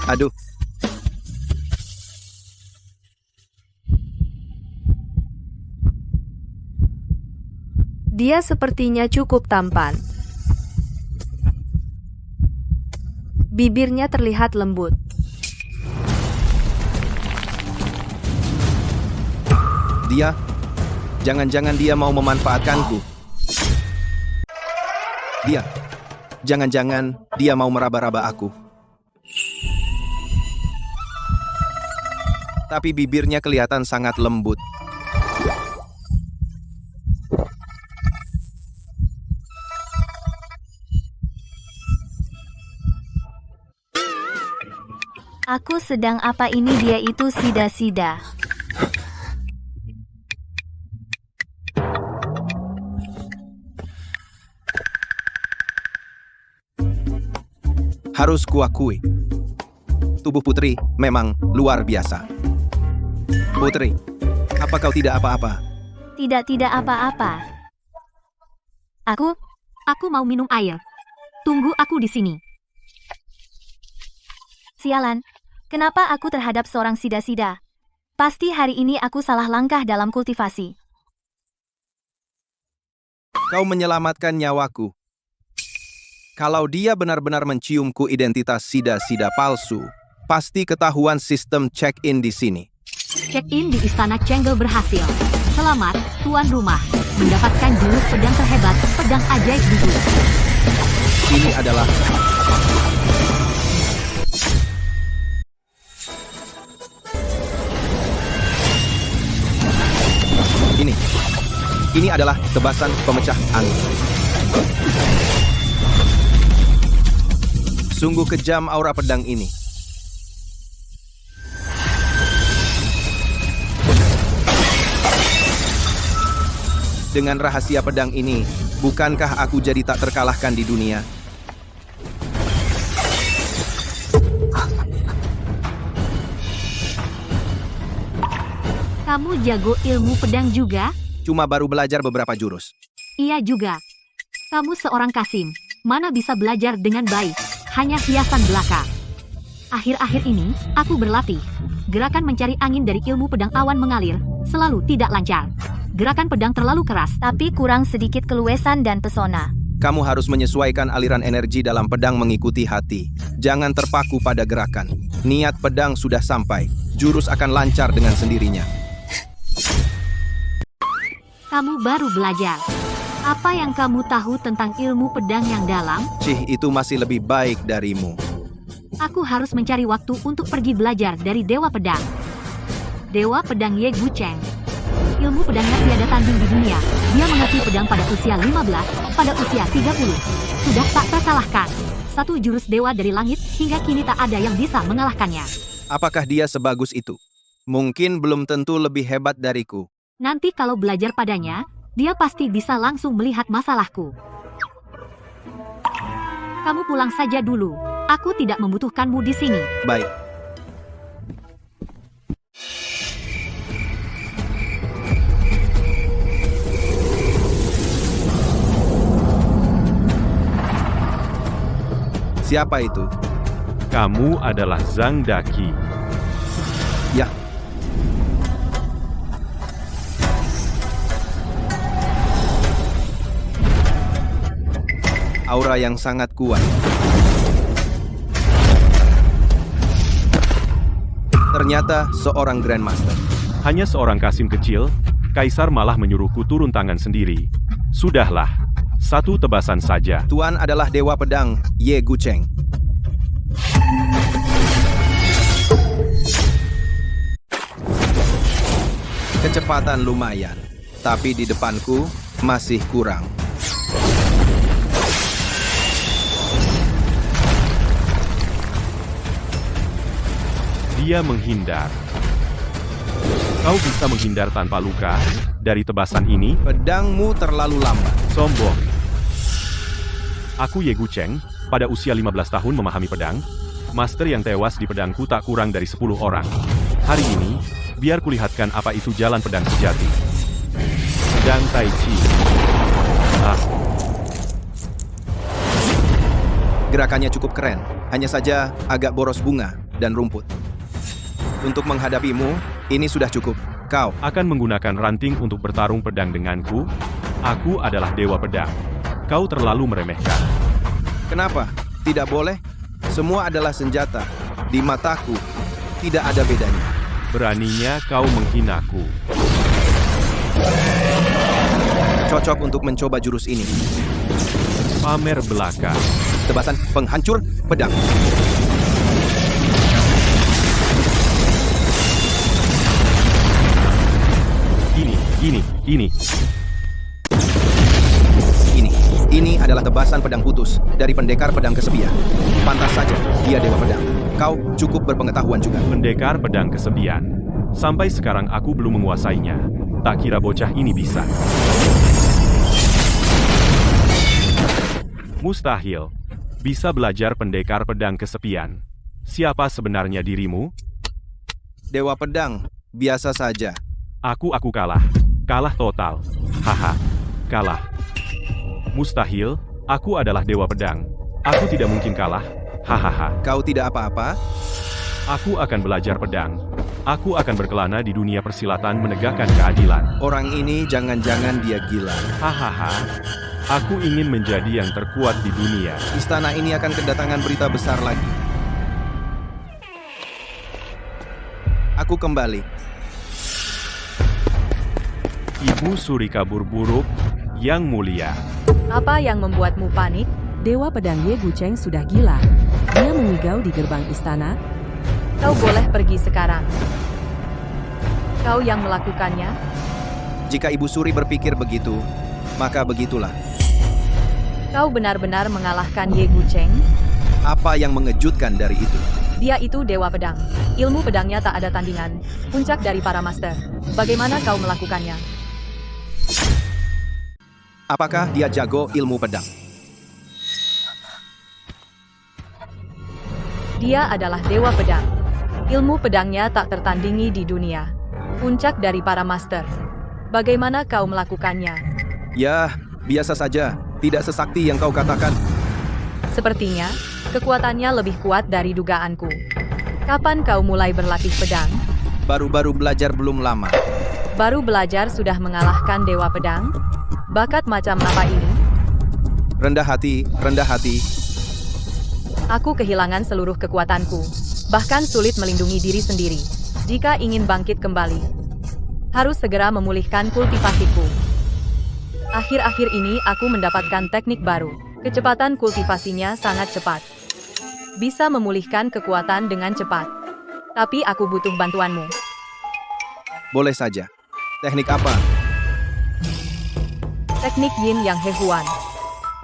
Aduh. Dia sepertinya cukup tampan. Bibirnya terlihat lembut. Dia? Jangan-jangan dia mau memanfaatkanku. Dia? Jangan-jangan dia mau meraba-raba aku. Tapi bibirnya kelihatan sangat lembut. aku sedang apa ini dia itu sida-sida. Harus kuakui, tubuh Putri memang luar biasa. Putri, apa kau tidak apa-apa? Tidak apa-apa. Aku mau minum air. Tunggu aku di sini. Sialan, kenapa aku terhadap seorang sida-sida? Pasti hari ini aku salah langkah dalam kultivasi. Kau menyelamatkan nyawaku. Kalau dia benar-benar menciumku identitas sida-sida palsu, pasti ketahuan sistem check-in di sini. Check-in di Istana Cenggel berhasil. Selamat, tuan rumah. Mendapatkan jurus pedang terhebat, pedang ajaib biru. Ini adalah... Ini adalah tebasan pemecah angin. Sungguh kejam aura pedang ini. Dengan rahasia pedang ini, bukankah aku jadi tak terkalahkan di dunia? Kamu jago ilmu pedang juga? Cuma baru belajar beberapa jurus. Iya juga. Kamu seorang Kasim. Mana bisa belajar dengan baik? Hanya hiasan belaka. Akhir-akhir ini, aku berlatih. Gerakan mencari angin dari ilmu pedang awan mengalir, selalu tidak lancar. Gerakan pedang terlalu keras, tapi kurang sedikit keluasan dan pesona. Kamu harus menyesuaikan aliran energi dalam pedang mengikuti hati. Jangan terpaku pada gerakan. Niat pedang sudah sampai. Jurus akan lancar dengan sendirinya. Kamu baru belajar. Apa yang kamu tahu tentang ilmu pedang yang dalam? Cih, itu masih lebih baik darimu. Aku harus mencari waktu untuk pergi belajar dari Dewa Pedang. Dewa Pedang Ye Gucheng. Ilmu pedangnya tiada tanding di dunia. Dia mengerti pedang pada usia 15, pada usia 30. Sudah tak terkalahkan. Satu jurus dewa dari langit, hingga kini tak ada yang bisa mengalahkannya. Apakah dia sebagus itu? Mungkin belum tentu lebih hebat dariku. Nanti kalau belajar padanya, dia pasti bisa langsung melihat masalahku. Kamu pulang saja dulu. Aku tidak membutuhkanmu di sini. Baik. Siapa itu? Kamu adalah Zhang Daqi. Ya, aura yang sangat kuat. Ternyata seorang Grandmaster. Hanya seorang Kasim kecil, Kaisar malah menyuruhku turun tangan sendiri. Sudahlah, satu tebasan saja. Tuan adalah Dewa Pedang, Ye Gucheng. Kecepatan lumayan, tapi di depanku masih kurang. Dia menghindar. Kau bisa menghindar tanpa luka dari tebasan ini? Pedangmu terlalu lambat. Sombong. Aku Ye Gucheng, pada usia 15 tahun memahami pedang. Master yang tewas di pedangku tak kurang dari 10 orang. Hari ini, biar kulihatkan apa itu jalan pedang sejati. Pedang Tai Chi. Gerakannya cukup keren, hanya saja agak boros bunga dan rumput. Untuk menghadapimu, ini sudah cukup. Kau Akan menggunakan ranting untuk bertarung pedang denganku? Aku adalah Dewa Pedang. Kau terlalu meremehkan. kenapa? Tidak boleh? Semua adalah senjata. Di mataku, tidak ada bedanya. Beraninya kau menghinaku. Cocok untuk mencoba jurus ini. Pamer belaka. Tebasan penghancur pedang. Ini. Ini adalah tebasan pedang putus dari pendekar pedang kesepian. Pantas saja, dia Dewa Pedang. Kau cukup berpengetahuan juga. Pendekar pedang kesepian. Sampai sekarang aku belum menguasainya. Tak kira bocah ini bisa. Mustahil. Bisa belajar pendekar pedang kesepian. Siapa sebenarnya dirimu? Dewa Pedang, biasa saja. Aku kalah. Kalah total. Haha. Kalah. Mustahil, aku adalah Dewa Pedang. Aku tidak mungkin kalah. Hahaha. Kau tidak apa-apa? Aku akan belajar pedang. Aku akan berkelana di dunia persilatan menegakkan keadilan. Orang ini jangan-jangan dia gila. Hahaha. Aku ingin menjadi yang terkuat di dunia. Istana ini akan kedatangan berita besar lagi. Aku kembali. Ibu Suri kabur buruk, Yang Mulia. Apa yang membuatmu panik? Dewa Pedang Ye Gucheng sudah gila. Dia mengigau di gerbang istana. Kau boleh pergi sekarang. Kau yang melakukannya? Jika Ibu Suri berpikir begitu, maka begitulah. Kau benar-benar mengalahkan Ye Gucheng? Apa yang mengejutkan dari itu? Dia itu Dewa Pedang. Ilmu pedangnya tak ada tandingan. Puncak dari para master. Bagaimana kau melakukannya? Apakah dia jago ilmu pedang? Dia adalah Dewa Pedang. Ilmu pedangnya tak tertandingi di dunia. Puncak dari para master. Bagaimana kau melakukannya? Ya, biasa saja. Tidak sesakti yang kau katakan. Sepertinya, kekuatannya lebih kuat dari dugaanku. Kapan kau mulai berlatih pedang? Baru-baru belajar belum lama. Baru belajar sudah mengalahkan Dewa Pedang? Bakat macam apa ini? Rendah hati, rendah hati. Aku kehilangan seluruh kekuatanku. Bahkan sulit melindungi diri sendiri. Jika ingin bangkit kembali, harus segera memulihkan kultivasiku. Akhir-akhir ini aku mendapatkan teknik baru. Kecepatan kultivasinya sangat cepat. Bisa memulihkan kekuatan dengan cepat. Tapi aku butuh bantuanmu. Boleh saja. Teknik apa? Teknik Yin Yang Hehuan.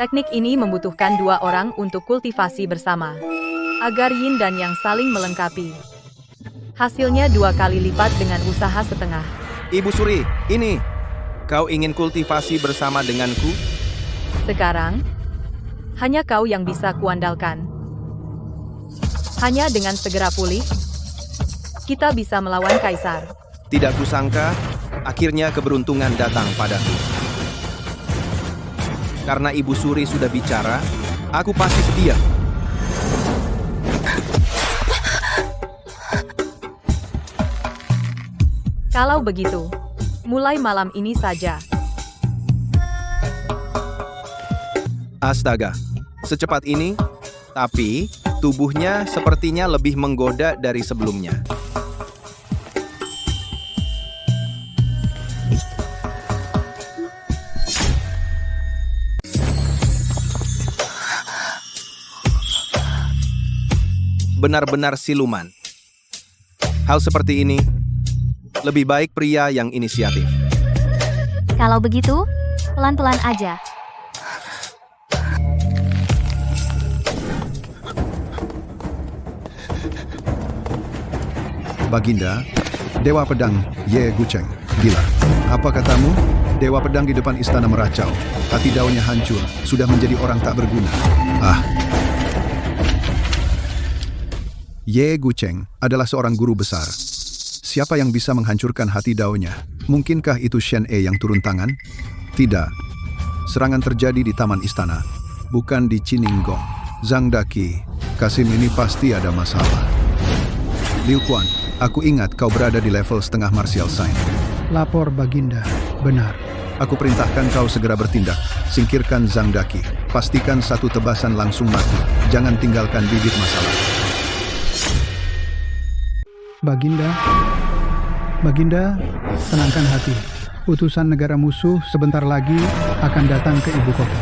Teknik ini membutuhkan 2 orang untuk kultivasi bersama. Agar Yin dan Yang saling melengkapi. Hasilnya 2 kali lipat dengan usaha setengah. Ibu Suri, ini. Kau ingin kultivasi bersama denganku? Sekarang, Hanya kau yang bisa kuandalkan. Hanya dengan segera pulih, kita bisa melawan Kaisar. Tidak kusangka, akhirnya keberuntungan datang padaku. Karena Ibu Suri sudah bicara, aku pasti setia. Kalau begitu, mulai malam ini saja. Astaga, secepat ini? Tapi, tubuhnya sepertinya lebih menggoda dari sebelumnya. Benar-benar siluman. Hal seperti ini, lebih baik pria yang inisiatif. Kalau begitu, pelan-pelan aja. Baginda, Dewa Pedang Ye Gucheng. Gila. Apa katamu? Dewa Pedang di depan istana meracau. Hati daunnya hancur. Sudah menjadi orang tak berguna. Ah. Ye Gucheng adalah seorang guru besar. Siapa yang bisa menghancurkan hati daunnya? Mungkinkah itu Shen E yang turun tangan? Tidak. Serangan terjadi di taman istana, bukan di Chininggong. Zhang Daqi, Kasim ini pasti ada masalah. Liu Quan, aku ingat kau berada di level setengah martial sign. Lapor Baginda, benar. Aku perintahkan kau segera bertindak. Singkirkan Zhang Daqi. Pastikan satu tebasan langsung mati. Jangan tinggalkan bibit masalah. Baginda, tenangkan hati. Utusan negara musuh sebentar lagi akan datang ke ibu kota.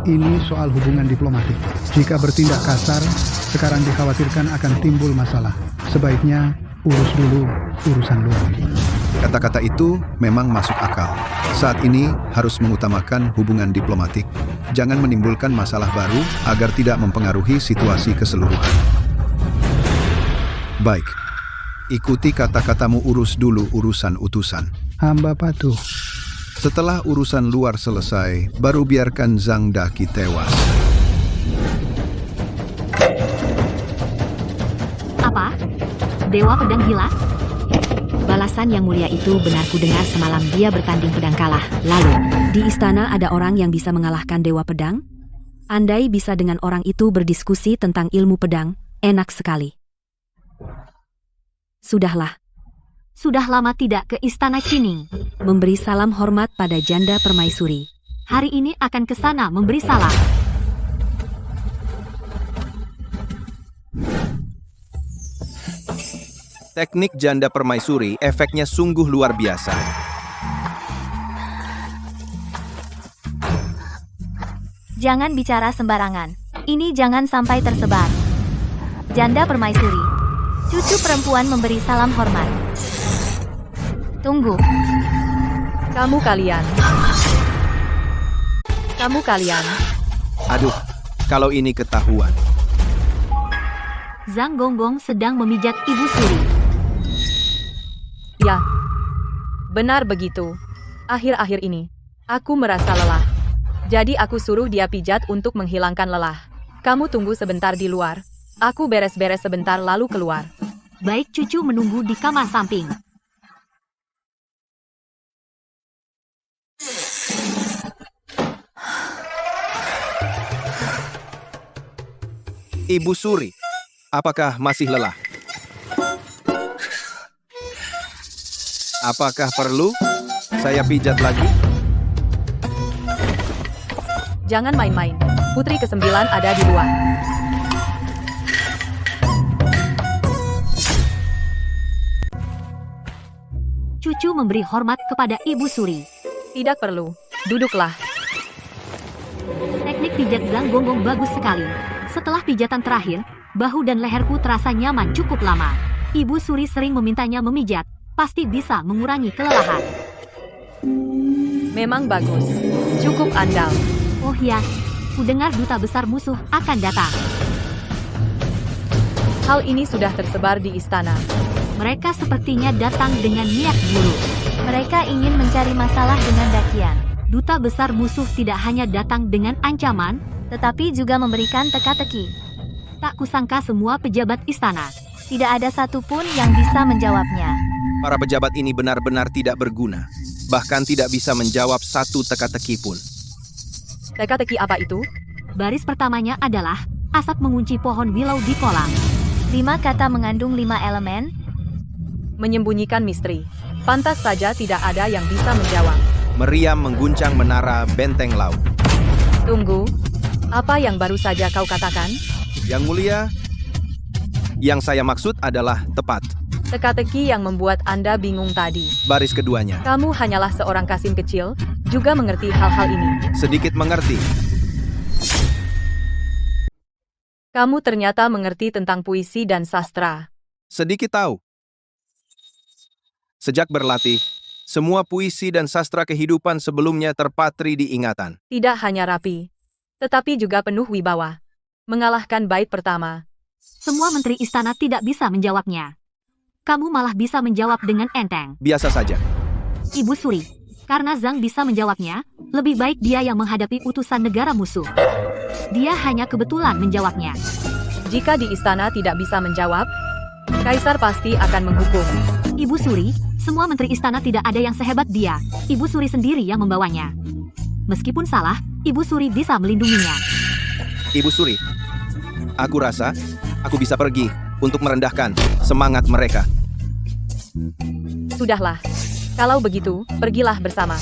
Ini soal hubungan diplomatik. Jika bertindak kasar, sekarang dikhawatirkan akan timbul masalah. Sebaiknya urus dulu urusan luar. Kata-kata itu memang masuk akal. Saat ini harus mengutamakan hubungan diplomatik. Jangan menimbulkan masalah baru agar tidak mempengaruhi situasi keseluruhan. Baik. Ikuti kata-katamu, urus dulu urusan utusan. Hamba patuh. Setelah urusan luar selesai, baru biarkan Zhang Daqi tewas. Apa? Dewa Pedang gila? Balasan yang mulia itu benar ku dengar semalam dia bertanding pedang kalah. Lalu, di istana ada orang yang bisa mengalahkan Dewa Pedang? Andai bisa dengan orang itu berdiskusi tentang ilmu pedang, enak sekali. Sudahlah. Sudah lama tidak ke Istana Chining. Memberi salam hormat pada janda permaisuri. Hari ini akan ke sana memberi salam. Teknik janda permaisuri efeknya sungguh luar biasa. Jangan bicara sembarangan. Ini jangan sampai tersebar. Janda permaisuri. Cucu perempuan memberi salam hormat. Tunggu. Kamu kalian. Aduh, kalau ini ketahuan. Zhang Gonggong sedang memijat Ibu Suri. Ya, benar begitu. Akhir-akhir ini, aku merasa lelah. Jadi aku suruh dia pijat untuk menghilangkan lelah. Kamu tunggu sebentar di luar. Aku beres-beres sebentar lalu keluar. Baik, cucu menunggu di kamar samping. Ibu Suri, apakah masih lelah? Apakah perlu saya pijat lagi? Jangan main-main. Putri ke-9 ada di luar. Cucu memberi hormat kepada Ibu Suri. Tidak perlu. Duduklah. Teknik pijat Zhang Gonggong bagus sekali. Setelah pijatan terakhir, bahu dan leherku terasa nyaman cukup lama. Ibu Suri sering memintanya memijat. Pasti bisa mengurangi kelelahan. Memang bagus. Cukup andal. Oh ya, ku dengar duta besar musuh akan datang. Hal ini sudah tersebar di istana. Mereka sepertinya datang dengan niat buruk. Mereka ingin mencari masalah dengan Dakian. Duta besar musuh tidak hanya datang dengan ancaman, tetapi juga memberikan teka-teki. Tak kusangka semua pejabat istana. Tidak ada satupun yang bisa menjawabnya. Para pejabat ini benar-benar tidak berguna. Bahkan tidak bisa menjawab satu teka-teki pun. Teka-teki apa itu? Baris pertamanya adalah asap mengunci pohon willow di kolam. 5 kata mengandung 5 elemen. Menyembunyikan misteri. Pantas saja tidak ada yang bisa menjawab. Meriam mengguncang menara benteng laut. Tunggu, apa yang baru saja kau katakan? Yang mulia, yang saya maksud adalah tepat. Teka-teki yang membuat Anda bingung tadi. Baris keduanya, Kamu hanyalah seorang Kasim kecil, juga mengerti hal-hal ini. sedikit mengerti. Kamu ternyata mengerti tentang puisi dan sastra. Sedikit tahu. Sejak berlatih, semua puisi dan sastra kehidupan sebelumnya terpatri di ingatan. Tidak hanya rapi, tetapi juga penuh wibawa. Mengalahkan bait pertama. Semua menteri istana tidak bisa menjawabnya. Kamu malah bisa menjawab dengan enteng. Biasa saja. Ibu Suri, karena Zhang bisa menjawabnya, lebih baik dia yang menghadapi utusan negara musuh. Dia hanya kebetulan menjawabnya. Jika di istana tidak bisa menjawab, Kaisar pasti akan menghukum. Ibu Suri, semua menteri istana tidak ada yang sehebat dia. Ibu Suri sendiri yang membawanya. Meskipun salah, Ibu Suri bisa melindunginya. Ibu Suri, aku rasa aku bisa pergi untuk merendahkan semangat mereka. Sudahlah. Kalau begitu, pergilah bersama.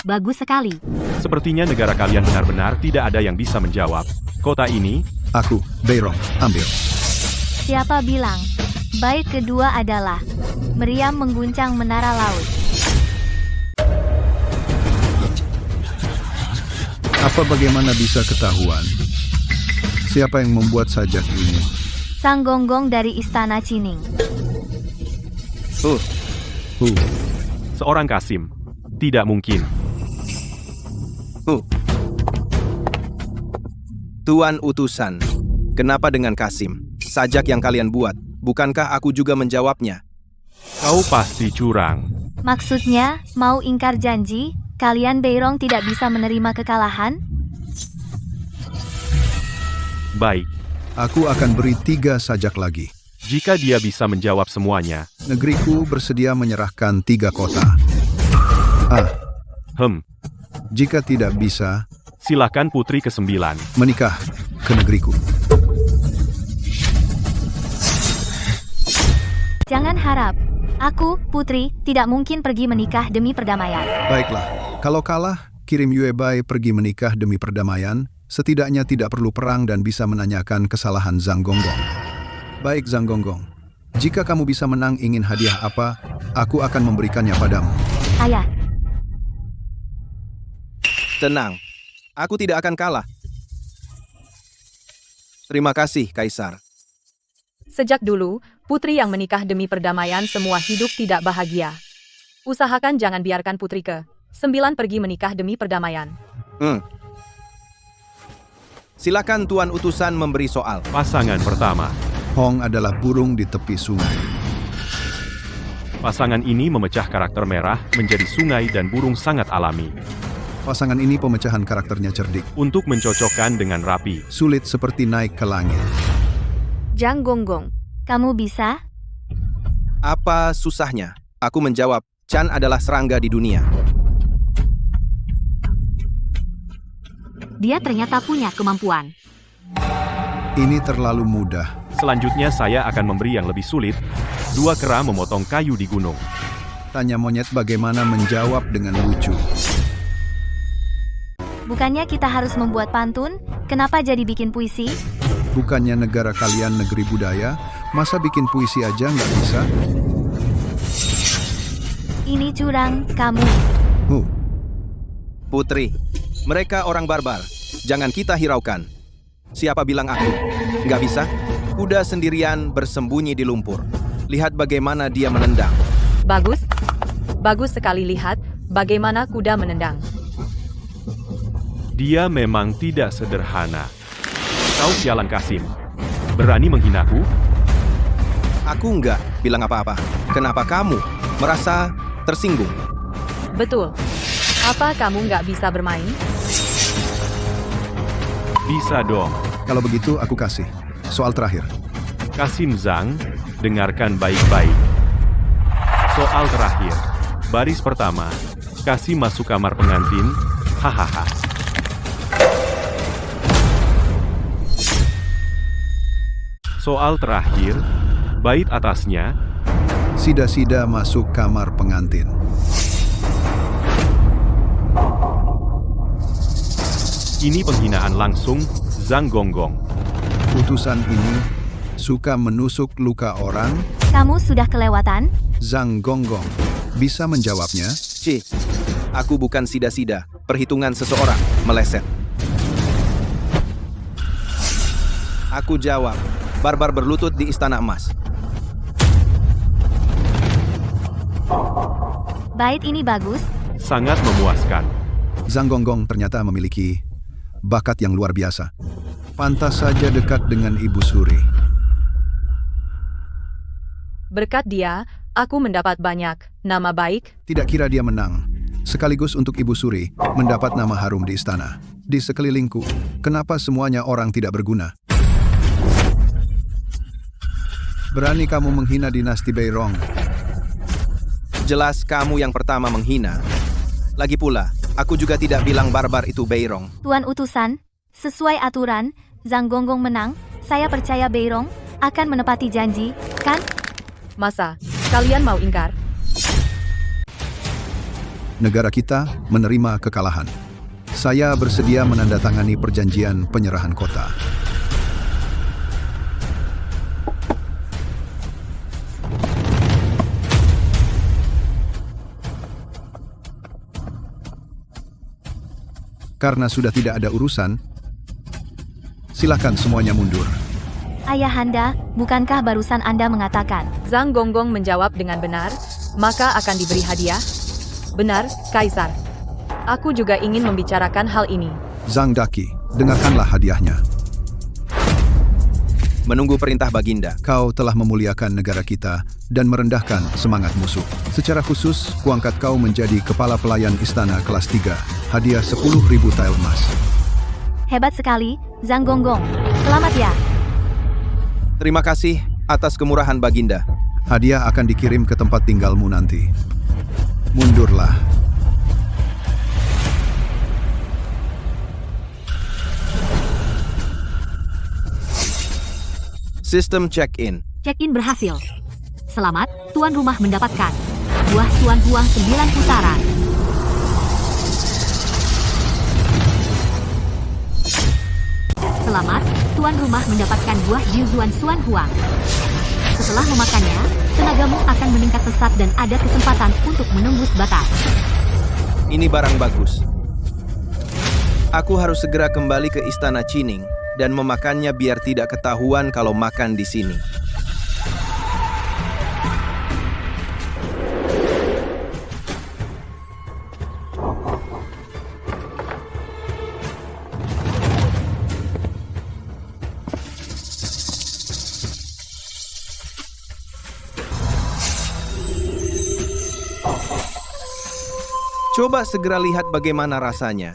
Bagus sekali. Sepertinya negara kalian benar-benar tidak ada yang bisa menjawab. Kota ini, Aku, Beirong, ambil. Siapa bilang? Bait kedua adalah meriam mengguncang menara laut. Apa bagaimana bisa ketahuan? Siapa yang membuat sajak ini? Sang gonggong dari istana Cining. seorang Kasim. Tidak mungkin. Tuan utusan, kenapa dengan Kasim? Sajak yang kalian buat, bukankah aku juga menjawabnya? Kau pasti curang. Maksudnya, mau ingkar janji, kalian Beirong tidak bisa menerima kekalahan? Baik, Aku akan beri 3 sajak lagi. jika dia bisa menjawab semuanya. Negeriku bersedia menyerahkan 3 kota. Jika tidak bisa, Silakan putri ke-9. menikah ke negeriku. Jangan harap. Aku, putri, tidak mungkin pergi menikah demi perdamaian. Baiklah, kalau kalah, kirim Yue Bai pergi menikah demi perdamaian, setidaknya tidak perlu perang dan bisa menanyakan kesalahan Zhang Gonggong. Baik Zhang Gonggong, jika kamu bisa menang ingin hadiah apa, aku akan memberikannya padamu. Ayah, Tenang, aku tidak akan kalah. Terima kasih, Kaisar. Sejak dulu, putri yang menikah demi perdamaian semua hidup tidak bahagia. Usahakan jangan biarkan putri ke-9 pergi menikah demi perdamaian. Silakan Tuan utusan memberi soal. Pasangan pertama. Hong adalah burung di tepi sungai. Pasangan ini memecah karakter merah menjadi sungai dan burung sangat alami. Pasangan ini pemecahan karakternya cerdik, Untuk mencocokkan dengan rapi. sulit seperti naik ke langit. Zhang Gonggong, kamu bisa? Apa susahnya? Aku menjawab, Chan adalah serangga di dunia. Dia ternyata punya kemampuan. Ini terlalu mudah. Selanjutnya saya akan memberi yang lebih sulit. 2 kera memotong kayu di gunung. Tanya monyet bagaimana menjawab dengan lucu. Bukannya kita harus membuat pantun? Kenapa jadi bikin puisi? Bukannya negara kalian negeri budaya, masa bikin puisi aja nggak bisa? Ini curang, kamu. Putri, mereka orang barbar. Jangan kita hiraukan. Siapa bilang aku? Nggak bisa? Kuda sendirian bersembunyi di lumpur. Lihat bagaimana dia menendang. Bagus. Bagus sekali lihat bagaimana kuda menendang. Dia memang tidak sederhana. Kau sialan Kasim. Berani menghinaku? Aku nggak bilang apa-apa. Kenapa kamu merasa tersinggung? Betul. Apa kamu nggak bisa bermain? Bisa dong. Kalau begitu aku kasih. Soal terakhir. Kasim Zhang, dengarkan baik-baik. Soal terakhir. Baris pertama. Kasim masuk kamar pengantin. Hahaha. Soal terakhir. Bait atasnya. Sida-sida masuk kamar pengantin. Ini penghinaan langsung, Zhang Gonggong. Utusan ini suka menusuk luka orang. Kamu sudah kelewatan? Zhang Gonggong bisa menjawabnya. Aku bukan sida-sida. Perhitungan seseorang meleset. Aku jawab. Barbar berlutut di Istana Emas. Bait ini bagus. Sangat memuaskan. Zhang Gonggong ternyata memiliki bakat yang luar biasa. Pantas saja dekat dengan Ibu Suri. Berkat dia, aku mendapat banyak nama baik. Tidak kira dia menang. Sekaligus untuk Ibu Suri mendapat nama harum di istana. Di sekelilingku, kenapa semuanya orang tidak berguna? Berani kamu menghina dinasti Beirong. Jelas kamu yang pertama menghina. Lagi pula, aku juga tidak bilang barbar itu Beirong. Tuan utusan, sesuai aturan, Zhang Gonggong menang. Saya percaya Beirong akan menepati janji, kan? Masa, kalian mau ingkar? Negara kita menerima kekalahan. Saya bersedia menandatangani perjanjian penyerahan kota. Karena sudah tidak ada urusan, silakan semuanya mundur. Ayahanda, bukankah barusan Anda mengatakan? Zhang Gonggong menjawab dengan benar, maka akan diberi hadiah. Benar, Kaisar. Aku juga ingin membicarakan hal ini. Zhang Daqi, dengarkanlah hadiahnya. Menunggu perintah Baginda. Kau telah memuliakan negara kita dan merendahkan semangat musuh. Secara khusus, kuangkat kau menjadi kepala pelayan istana kelas 3. Hadiah 10.000 tael emas. Hebat sekali, Zhang Gonggong. Selamat ya. Terima kasih atas kemurahan Baginda. Hadiah akan dikirim ke tempat tinggalmu nanti. Mundurlah. Sistem check-in. Check-in berhasil. Selamat, tuan rumah mendapatkan buah tuan huang 9 putaran. Selamat, tuan rumah mendapatkan buah Jiuzuan Suan Huang. Setelah memakannya, tenagamu akan meningkat pesat dan ada kesempatan untuk menembus batas. Ini barang bagus. Aku harus segera kembali ke Istana Qining dan memakannya biar tidak ketahuan kalau makan di sini. Coba segera lihat bagaimana rasanya.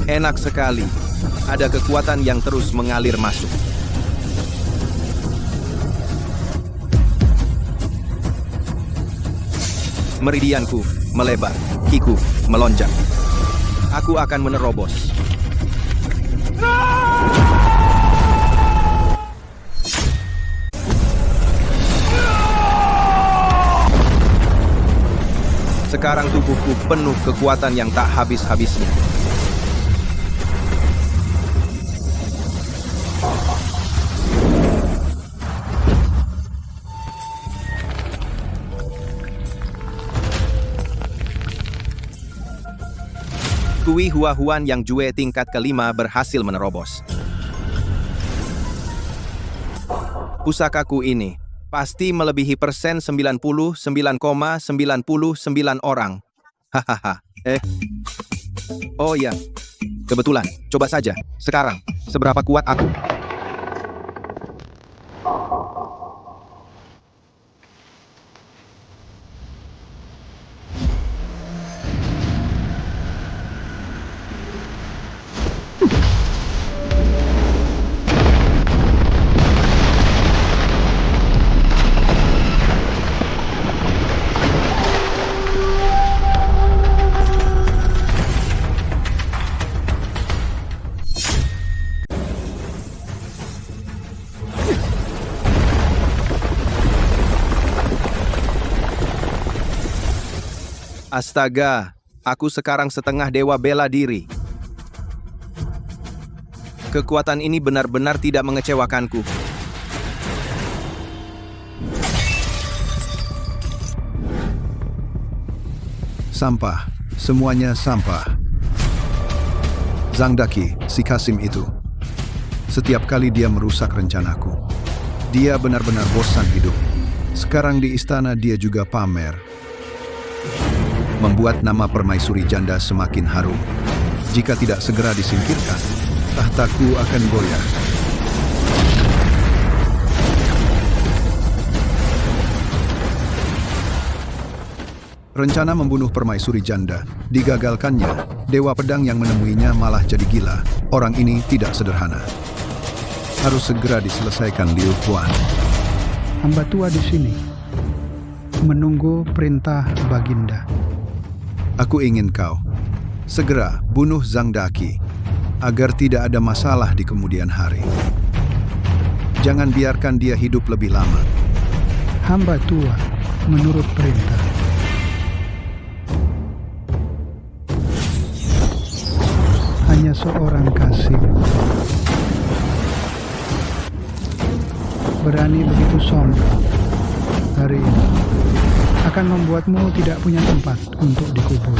Enak sekali. Ada kekuatan yang terus mengalir masuk. Meridianku melebar, kiku melonjak. Aku akan menerobos. Sekarang tubuhku penuh kekuatan yang tak habis-habisnya. Kui Hua Huan yang Jue tingkat kelima berhasil menerobos. Pusakaku ini pasti melebihi persen 99,99 orang. Hahaha. Oh ya, kebetulan. Coba saja. Sekarang, seberapa kuat aku? Astaga, aku sekarang setengah dewa bela diri. Kekuatan ini benar-benar tidak mengecewakanku. Sampah, semuanya sampah. Zhang Daqi, si Kasim itu. Setiap kali dia merusak rencanaku. Dia benar-benar bosan hidup. Sekarang di istana dia juga pamer. Membuat nama permaisuri janda semakin harum. Jika tidak segera disingkirkan, tahtaku akan goyah. Rencana membunuh permaisuri janda digagalkannya. Dewa pedang yang menemuinya malah jadi gila. Orang ini tidak sederhana. Harus segera diselesaikan, Liu Quan. Hamba tua di sini, menunggu perintah Baginda. Aku ingin kau segera bunuh Zhang Daqi agar tidak ada masalah di kemudian hari. Jangan biarkan dia hidup lebih lama. Hamba tua, menurut perintah. Hanya seorang Kasim berani begitu sombong hari ini akan membuatmu tidak punya tempat untuk dikubur.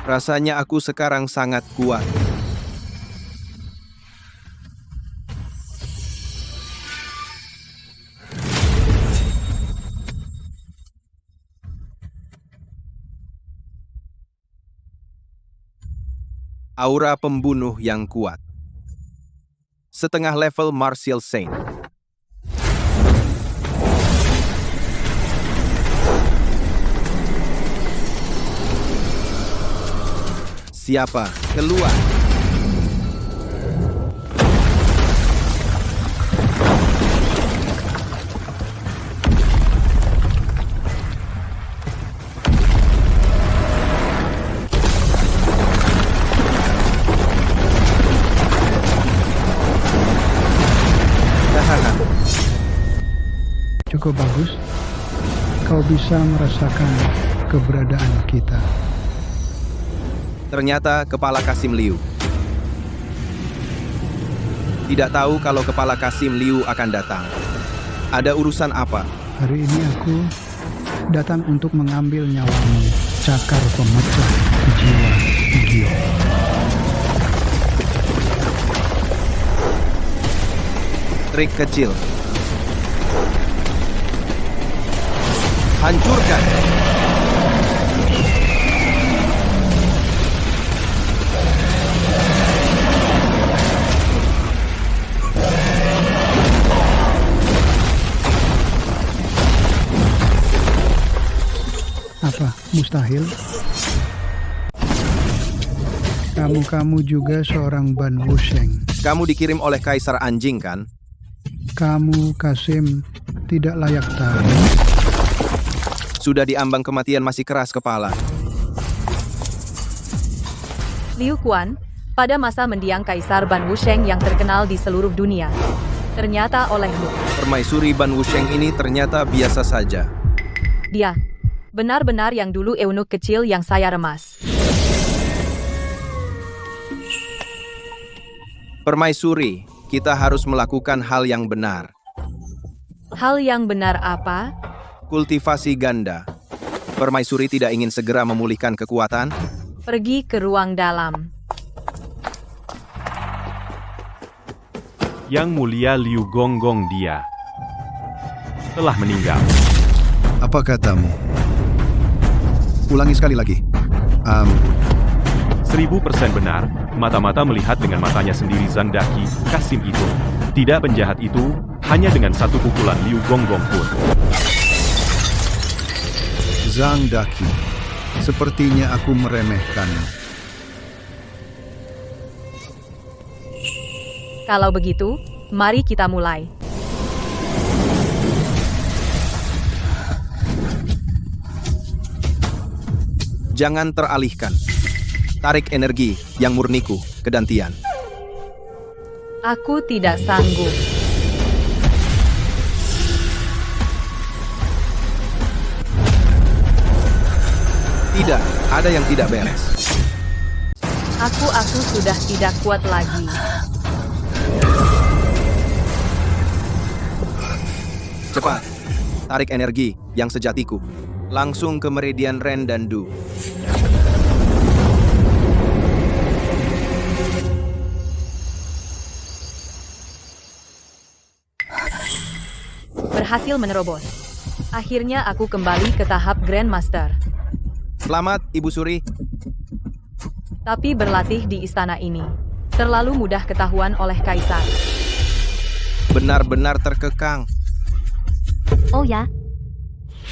Rasanya aku sekarang sangat kuat. Aura pembunuh yang kuat. Setengah level Martial Saint. Siapa? Keluar. Cukup bagus. Kau bisa merasakan keberadaan kita. Ternyata kepala Kasim Liu. Tidak tahu kalau kepala Kasim Liu akan datang. Ada urusan apa? Hari ini aku datang untuk mengambil nyawamu, cakar pemecah jiwa Gio. Trik kecil. Hancurkan. Apa, mustahil? Kamu juga seorang Ban Wusheng. Kamu dikirim oleh Kaisar Anjing, kan? Kamu, Kasim, tidak layak tahu. Sudah diambang kematian masih keras kepala. Liu Quan, pada masa mendiang Kaisar Ban Wusheng yang terkenal di seluruh dunia. Ternyata olehmu. Permaisuri Ban Wusheng ini ternyata biasa saja. Dia benar-benar yang dulu eunuch kecil yang saya remas. Permaisuri, kita harus melakukan hal yang benar. Hal yang benar apa? Kultivasi ganda. Permaisuri tidak ingin segera memulihkan kekuatan? Pergi ke ruang dalam. Yang Mulia Liu Gonggong dia telah meninggal. Apa katamu? Ulangi sekali lagi. 1000% benar, mata-mata melihat dengan matanya sendiri Zhang Daqi, Kasim itu. Tidak penjahat itu, hanya dengan satu pukulan Liu Gonggong pun. Zhang Daqi, sepertinya aku meremehkan. Kalau begitu, mari kita mulai. Jangan teralihkan. Tarik energi yang murniku ke dantian. Aku tidak sanggup. Tidak, ada yang tidak beres. Aku sudah tidak kuat lagi. Cepat, tarik energi yang sejatiku. Langsung ke Meridian Ren dan Du. Berhasil menerobos. Akhirnya aku kembali ke tahap Grandmaster. Selamat, Ibu Suri. Tapi berlatih di istana ini terlalu mudah ketahuan oleh Kaisar. Benar-benar terkekang. Oh ya?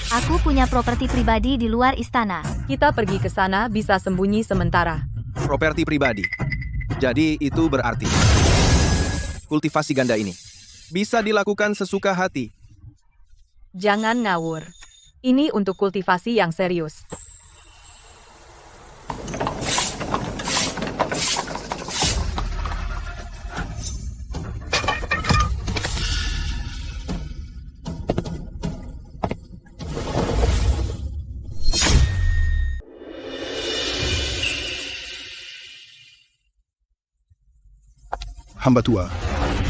Aku punya properti pribadi di luar istana. Kita pergi ke sana bisa sembunyi sementara. Properti pribadi. Jadi itu berarti kultivasi ganda ini bisa dilakukan sesuka hati. Jangan ngawur. Ini untuk kultivasi yang serius. Hamba tua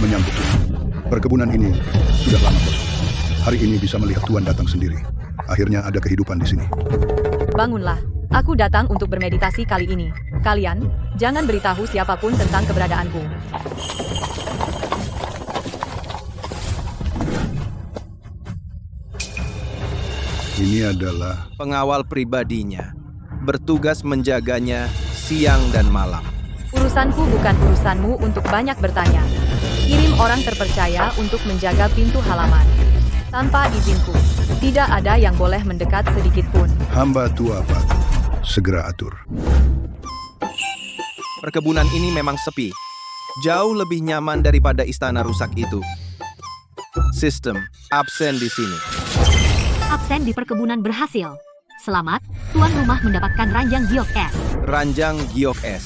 menyambut Tuan. Perkebunan ini sudah lama kosong. Hari ini bisa melihat Tuan datang sendiri. Akhirnya ada kehidupan di sini. Bangunlah. Aku datang untuk bermeditasi kali ini. Kalian, jangan beritahu siapapun tentang keberadaanku. Ini adalah Pengawal pribadinya bertugas menjaganya siang dan malam. Urusanku bukan urusanmu untuk banyak bertanya. Kirim orang terpercaya untuk menjaga pintu halaman. Tanpa izinku, tidak ada yang boleh mendekat sedikit pun. hamba tua Pak. Segera atur. Perkebunan ini memang sepi. Jauh lebih nyaman daripada istana rusak itu. Sistem absen di sini. Absen di perkebunan berhasil. Selamat, tuan rumah mendapatkan ranjang giok es. Ranjang giok es.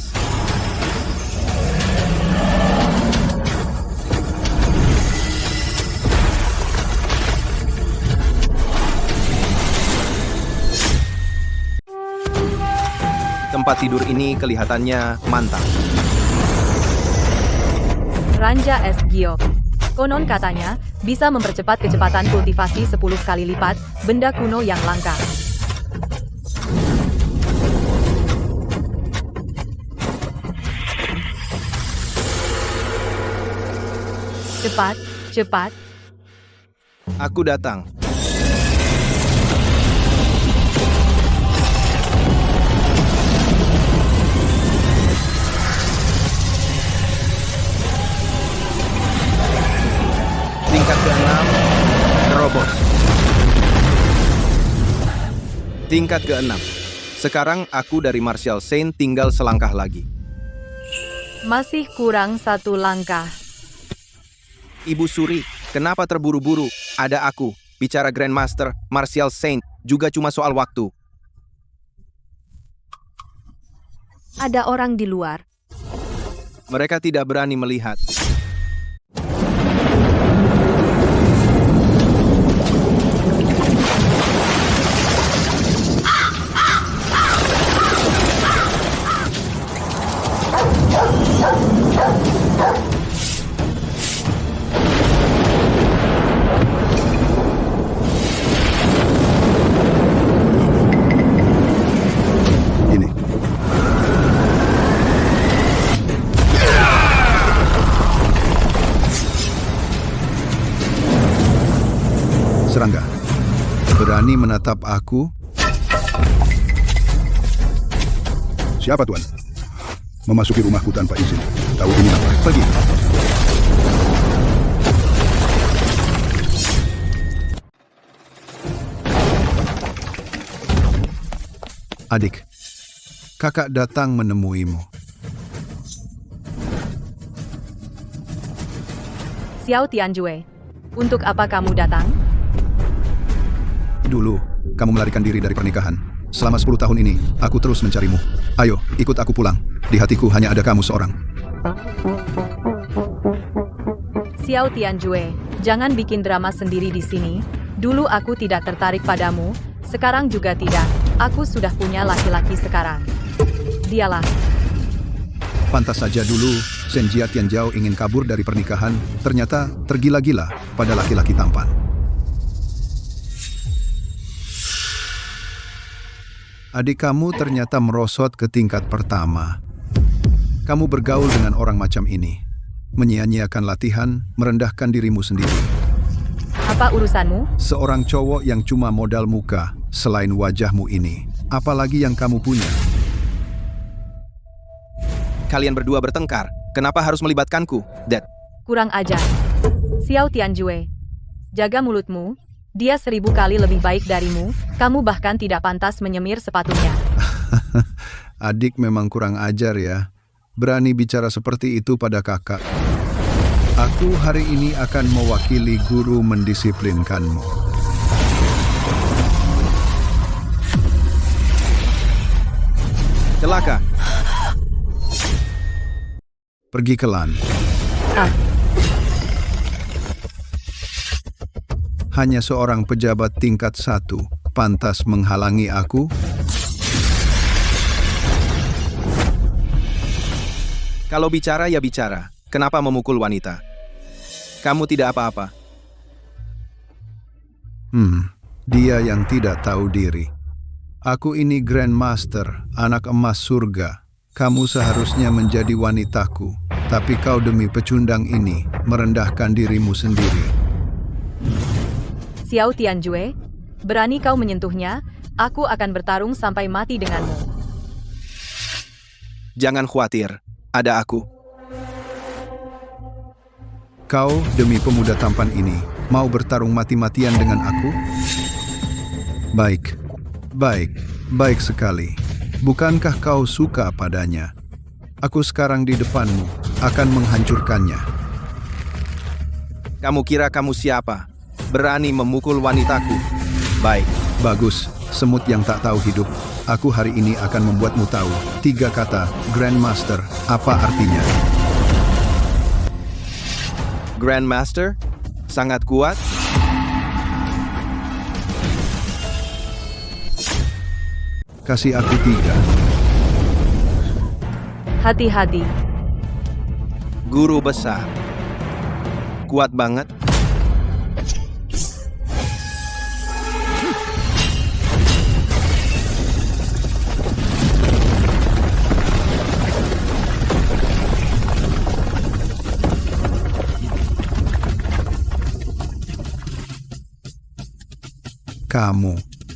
Tempat tidur ini kelihatannya mantap. Ranja es giok. Konon katanya, bisa mempercepat kecepatan kultivasi 10 kali lipat, benda kuno yang langka. Cepat, cepat. Aku datang. Tingkat ke-6, terobos. Tingkat ke-6. Sekarang aku dari Martial Saint tinggal selangkah lagi. Masih kurang satu langkah. Ibu Suri, kenapa terburu-buru? Ada aku, bicara Grandmaster, Martial Saint, juga cuma soal waktu. Ada orang di luar. Mereka tidak berani melihat. Ini. Serangga, berani menatap aku? Siapa Tuan? Memasuki rumahku tanpa izin. Tahu ini apa? Pergi. Adik, kakak datang menemuimu. Xiao Tianjue, untuk apa kamu datang? Dulu, kamu melarikan diri dari pernikahan. Selama 10 tahun ini, aku terus mencarimu. Ayo, ikut aku pulang. Di hatiku hanya ada kamu seorang. Xiao Tianjue, jangan bikin drama sendiri di sini. Dulu aku tidak tertarik padamu, sekarang juga tidak. Aku sudah punya laki-laki sekarang. Dialah. Pantas saja dulu, Senjia Tianjiao ingin kabur dari pernikahan, ternyata tergila-gila pada laki-laki tampan. Adik kamu ternyata merosot ke tingkat pertama. Kamu bergaul dengan orang macam ini, menyia-nyiakan latihan, merendahkan dirimu sendiri. Apa urusanmu? Seorang cowok yang cuma modal muka, selain wajahmu ini, apalagi yang kamu punya? Kalian berdua bertengkar. Kenapa harus melibatkanku, Dad? Kurang ajar. Xiao Tianjue. Jaga mulutmu. Dia 1000 kali lebih baik darimu. Kamu bahkan tidak pantas menyemir sepatunya. Adik memang kurang ajar ya. Berani bicara seperti itu pada kakak. Aku hari ini akan mewakili guru mendisiplinkanmu. Celaka. Pergi ke LAN. Hanya seorang pejabat tingkat 1 pantas menghalangi aku? Kalau bicara ya bicara. Kenapa memukul wanita? Kamu tidak apa-apa. Dia yang tidak tahu diri. Aku ini Grandmaster, anak emas surga. Kamu seharusnya menjadi wanitaku, tapi kau demi pecundang ini merendahkan dirimu sendiri. Xiao Tianjue, berani kau menyentuhnya, aku akan bertarung sampai mati denganmu. Jangan khawatir, ada aku. Kau demi pemuda tampan ini mau bertarung mati-matian dengan aku? Baik sekali. Bukankah kau suka padanya? Aku sekarang di depanmu, akan menghancurkannya. Kamu kira kamu siapa? Berani memukul wanitaku? Baik. Bagus, semut yang tak tahu hidup. Aku hari ini akan membuatmu tahu 3 kata Grandmaster, apa artinya. Grandmaster? Sangat kuat? Kasih aku 3. Hati-hati. Guru besar. Kuat banget?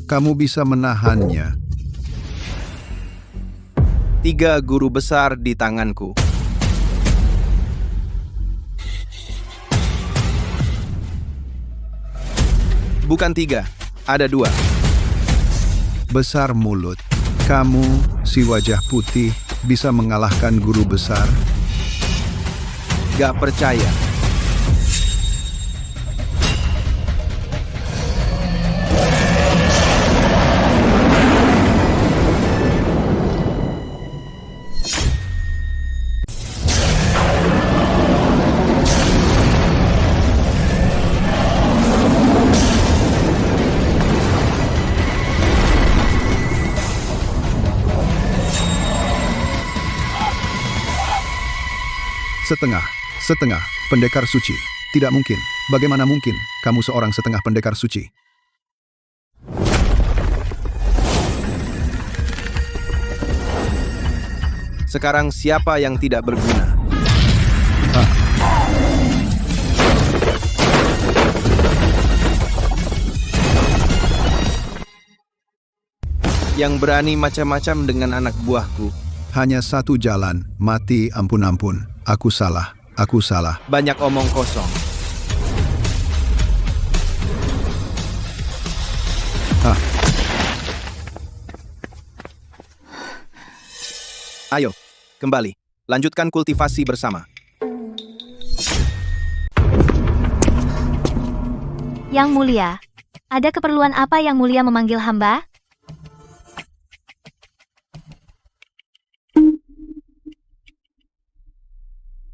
Kamu bisa menahannya. 3 guru besar di tanganku. Bukan 3, ada 2. Besar mulut. Kamu, si wajah putih, bisa mengalahkan guru besar? Gak percaya. Setengah pendekar suci. Tidak mungkin. Bagaimana mungkin kamu seorang setengah pendekar suci? Sekarang siapa yang tidak berguna? Yang berani macam-macam dengan anak buahku. Hanya satu jalan, mati ampun-ampun. Aku salah. Banyak omong kosong. Ayo, kembali. Lanjutkan kultivasi bersama. Yang Mulia, ada keperluan apa Yang Mulia memanggil hamba?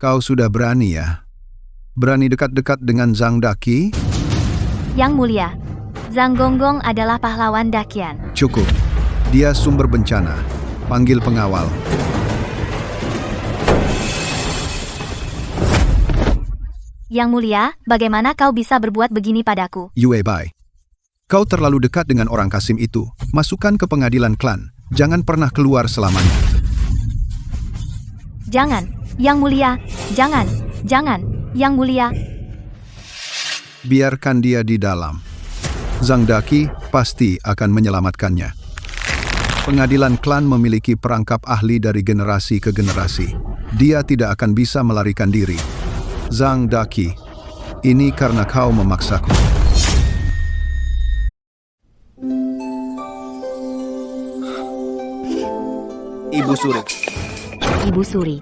Kau sudah berani ya? Berani dekat-dekat dengan Zhang Daqi? Yang Mulia, Zhang Gonggong adalah pahlawan Dakian. Cukup. Dia sumber bencana. Panggil pengawal. Yang mulia, bagaimana kau bisa berbuat begini padaku? Yue Bai. Kau terlalu dekat dengan orang Kasim itu. Masukkan ke pengadilan klan. Jangan pernah keluar selamanya. Jangan, Yang Mulia, jangan, Yang Mulia. Biarkan dia di dalam. Zhang Daqi pasti akan menyelamatkannya. Pengadilan klan memiliki perangkap ahli dari generasi ke generasi. Dia tidak akan bisa melarikan diri. Zhang Daqi, ini karena kau memaksaku. Ibu Suri. Ibu Suri.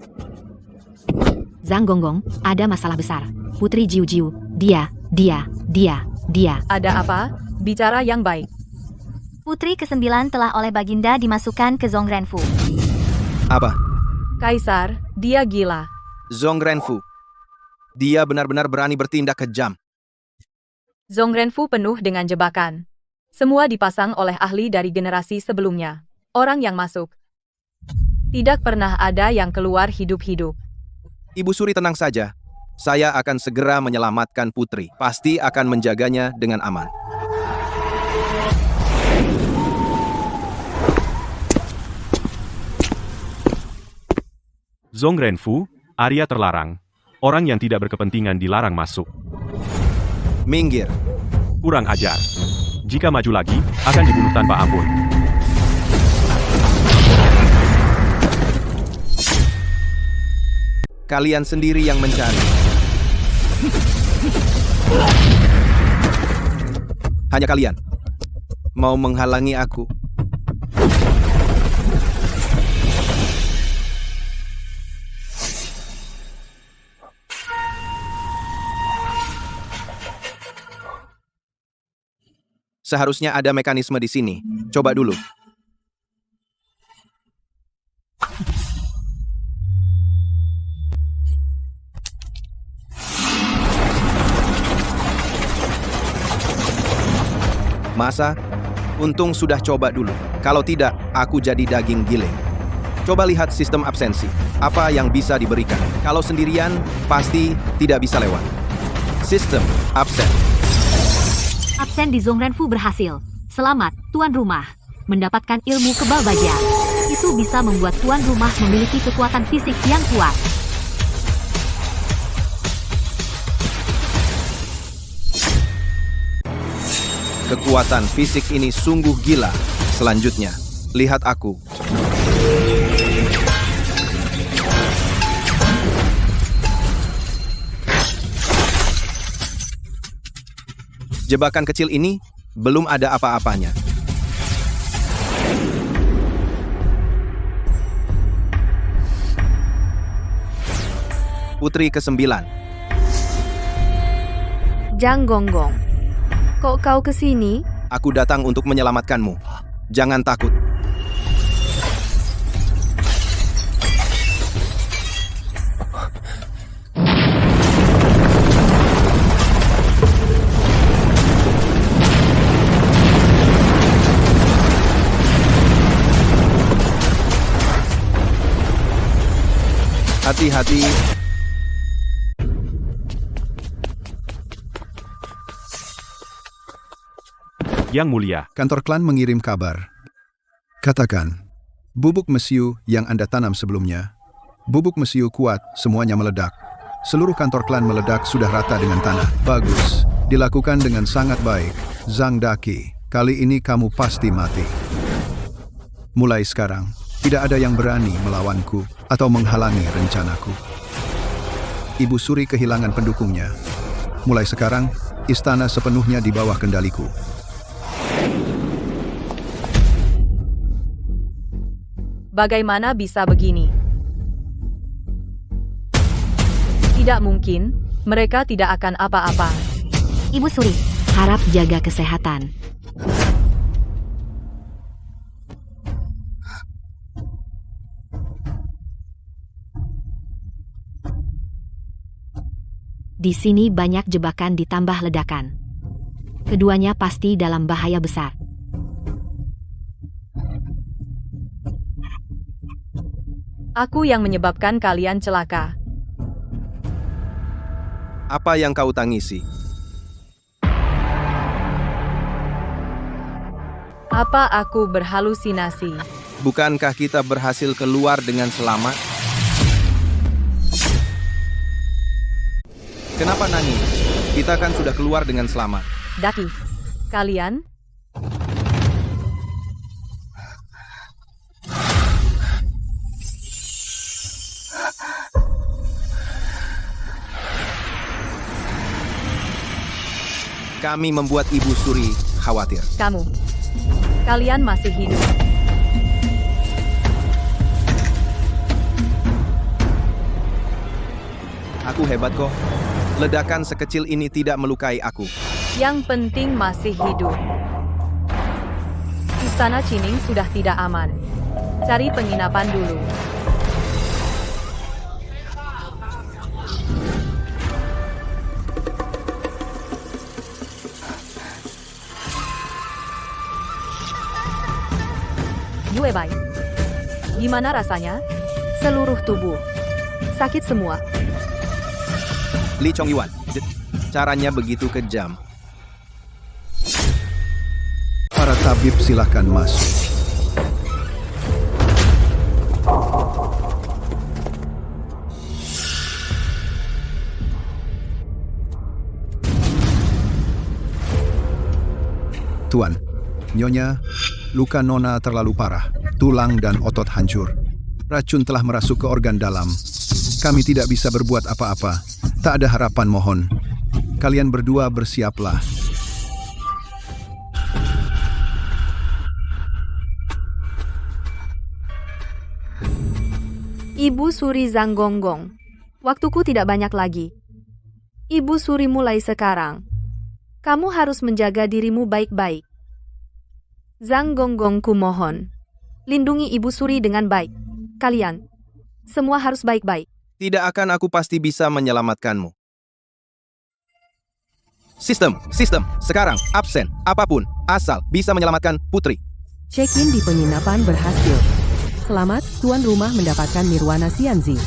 Zhang Gonggong, ada masalah besar. Putri Jiu Jiu, dia. Ada apa? Bicara yang baik. Putri ke-9 telah oleh Baginda dimasukkan ke Zhongrenfu. Apa? Kaisar, dia gila. Zhongrenfu. Dia benar-benar berani bertindak kejam. Zhongrenfu penuh dengan jebakan. Semua dipasang oleh ahli dari generasi sebelumnya. Orang yang masuk. Tidak pernah ada yang keluar hidup-hidup. Ibu Suri tenang saja. Saya akan segera menyelamatkan Putri. Pasti akan menjaganya dengan aman. Zhongrenfu, area terlarang. Orang yang tidak berkepentingan dilarang masuk. Minggir. Kurang ajar. Jika maju lagi, akan dibunuh tanpa ampun. Kalian sendiri yang mencari. Hanya kalian mau menghalangi aku. Seharusnya ada mekanisme di sini. Coba dulu. Masa? Untung sudah coba dulu. Kalau tidak, aku jadi daging giling. Coba lihat sistem absensi. Apa yang bisa diberikan? Kalau sendirian, pasti tidak bisa lewat. Sistem absen. Absen di Zhongrenfu berhasil. Selamat, tuan rumah. Mendapatkan ilmu kebal baja. Itu bisa membuat tuan rumah memiliki kekuatan fisik yang kuat. Kekuatan fisik ini sungguh gila. Selanjutnya, lihat aku. Jebakan kecil ini belum ada apa-apanya. Putri ke-9. Zhang Gonggong, kok kau kesini? Aku datang untuk menyelamatkanmu. Jangan takut. Hati-hati. Yang Mulia, Kantor klan mengirim kabar. Katakan, bubuk mesiu yang Anda tanam sebelumnya, bubuk mesiu kuat, semuanya meledak. Seluruh kantor klan meledak sudah rata dengan tanah. Bagus, dilakukan dengan sangat baik. Zhang Daqi, kali ini kamu pasti mati. Mulai sekarang, tidak ada yang berani melawanku atau menghalangi rencanaku. Ibu Suri kehilangan pendukungnya. Mulai sekarang, istana sepenuhnya di bawah kendaliku. Bagaimana bisa begini? Tidak mungkin, mereka tidak akan apa-apa. Ibu Suri, Harap jaga kesehatan. Di sini banyak jebakan ditambah ledakan. Keduanya pasti dalam bahaya besar. Aku yang menyebabkan kalian celaka. Apa yang kau tangisi? Apa aku berhalusinasi? Bukankah kita berhasil keluar dengan selamat? Kenapa nangis? Kita kan sudah keluar dengan selamat. Daki, kalian? Kami membuat Ibu Suri khawatir. Kalian masih hidup. Aku hebat kok. Ledakan sekecil ini tidak melukai aku. Yang penting masih hidup. Istana Chining sudah tidak aman. Cari penginapan dulu. Yue Bai, gimana rasanya? Seluruh tubuh. Sakit semua. Li Chongyuan, caranya begitu kejam. Para tabib silakan masuk. Tuan, Nyonya, luka Nona terlalu parah. Tulang dan otot hancur. Racun telah merasuk ke organ dalam. Kami tidak bisa berbuat apa-apa. Tak ada harapan, mohon. Kalian berdua bersiaplah. Ibu Suri Zanggonggong. Waktuku tidak banyak lagi. Ibu Suri mulai sekarang. Kamu harus menjaga dirimu baik-baik. Zanggonggong ku mohon. Lindungi Ibu Suri dengan baik. Kalian. Semua harus baik-baik. Tidak akan aku pasti bisa menyelamatkanmu. Sistem, sekarang, absen, apapun, asal bisa menyelamatkan Putri. Check-in di penginapan berhasil. Selamat, tuan rumah mendapatkan Nirwana Xianzi.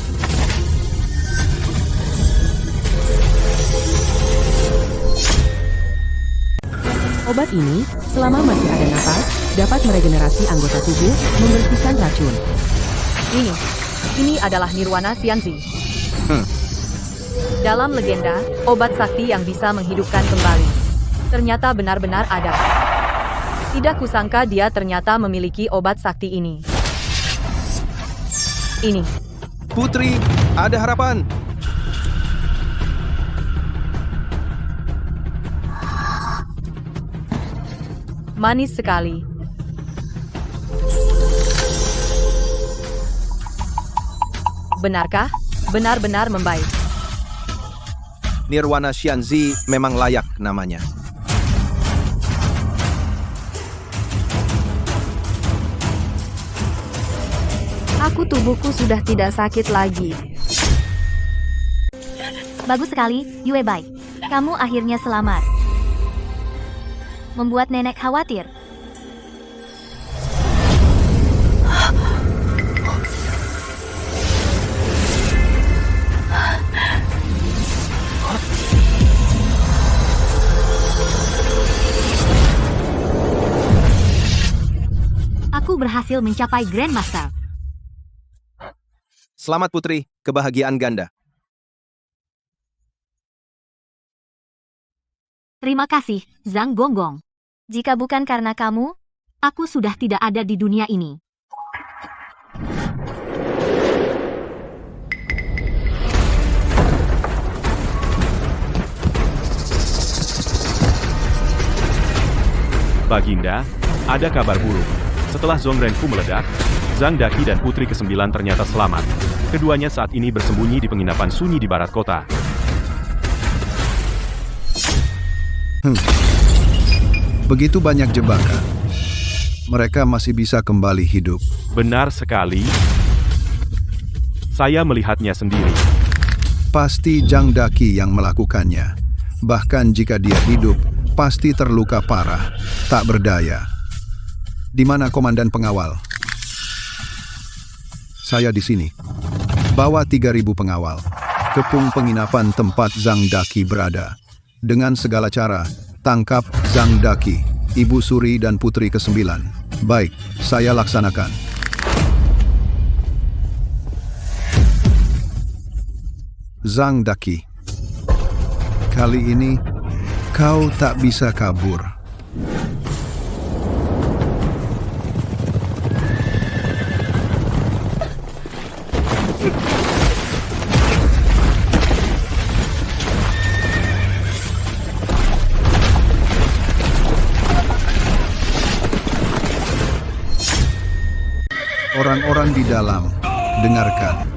Obat ini, selama masih ada napas, dapat meregenerasi anggota tubuh, membersihkan racun. Ini adalah Nirwana Xianzi. Dalam legenda, obat sakti yang bisa menghidupkan kembali. Ternyata benar-benar ada. Tidak kusangka dia ternyata memiliki obat sakti ini. Putri, ada harapan. Manis sekali. Benarkah? Benar-benar membaik. Nirwana Xianzi memang layak namanya. Tubuhku sudah tidak sakit lagi. Bagus sekali, Yue Bai. Kamu akhirnya selamat. Membuat nenek khawatir. Aku berhasil mencapai Grandmaster. Selamat Putri, kebahagiaan ganda. Terima kasih, Zhang Gonggong. Jika bukan karena kamu, aku sudah tidak ada di dunia ini. Baginda, ada kabar buruk. Setelah Zhongrenfu meledak, Zhang Daqi dan putri ke-9 ternyata selamat. Keduanya saat ini bersembunyi di penginapan sunyi di barat kota. Begitu banyak jebakan. Mereka masih bisa kembali hidup. Benar sekali. Saya melihatnya sendiri. Pasti Zhang Daqi yang melakukannya. Bahkan jika dia hidup, pasti terluka parah, tak berdaya. Di mana komandan pengawal? saya di sini. Bawa 3.000 pengawal. Kepung penginapan tempat Zhang Daqi berada. Dengan segala cara, tangkap Zhang Daqi, Ibu Suri dan Putri ke-9. Baik, saya laksanakan. Zhang Daqi, kali ini kau tak bisa kabur. Orang-orang di dalam, dengarkan.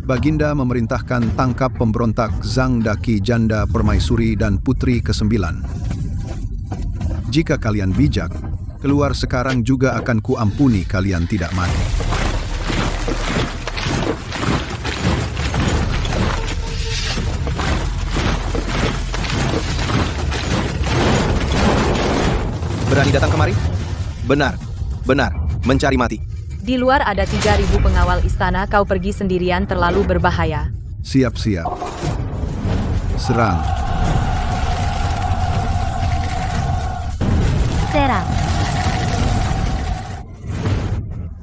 Baginda memerintahkan tangkap pemberontak Zhang Daqi janda permaisuri dan putri ke-9. Jika kalian bijak, keluar sekarang juga akan kuampuni kalian tidak mati. Berani datang kemari? Benar, mencari mati. Di luar ada 3.000 pengawal istana, kau pergi sendirian terlalu berbahaya. Siap-siap. Serang. Serang.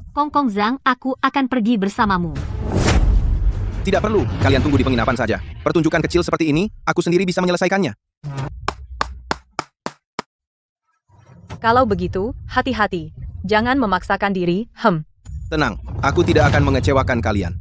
Kongkong Zhang, aku akan pergi bersamamu. Tidak perlu, kalian tunggu di penginapan saja. Pertunjukan kecil seperti ini, aku sendiri bisa menyelesaikannya. Kalau begitu, hati-hati. Jangan memaksakan diri, Tenang, aku tidak akan mengecewakan kalian.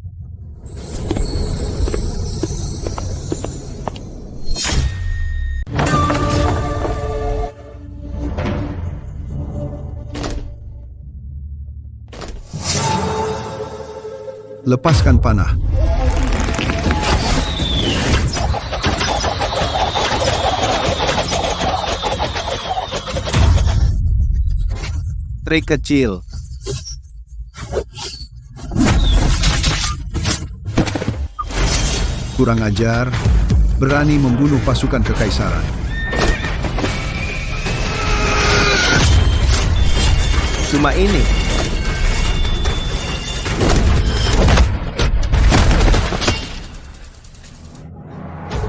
Lepaskan panah. Trik kecil. Kurang ajar, berani membunuh pasukan kekaisaran. Cuma ini.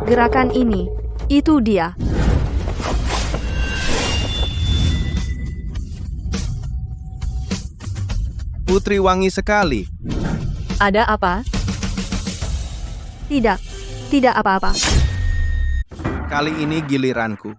Gerakan ini, itu dia. Putri wangi sekali. Ada apa? Tidak apa-apa. Kali ini giliranku.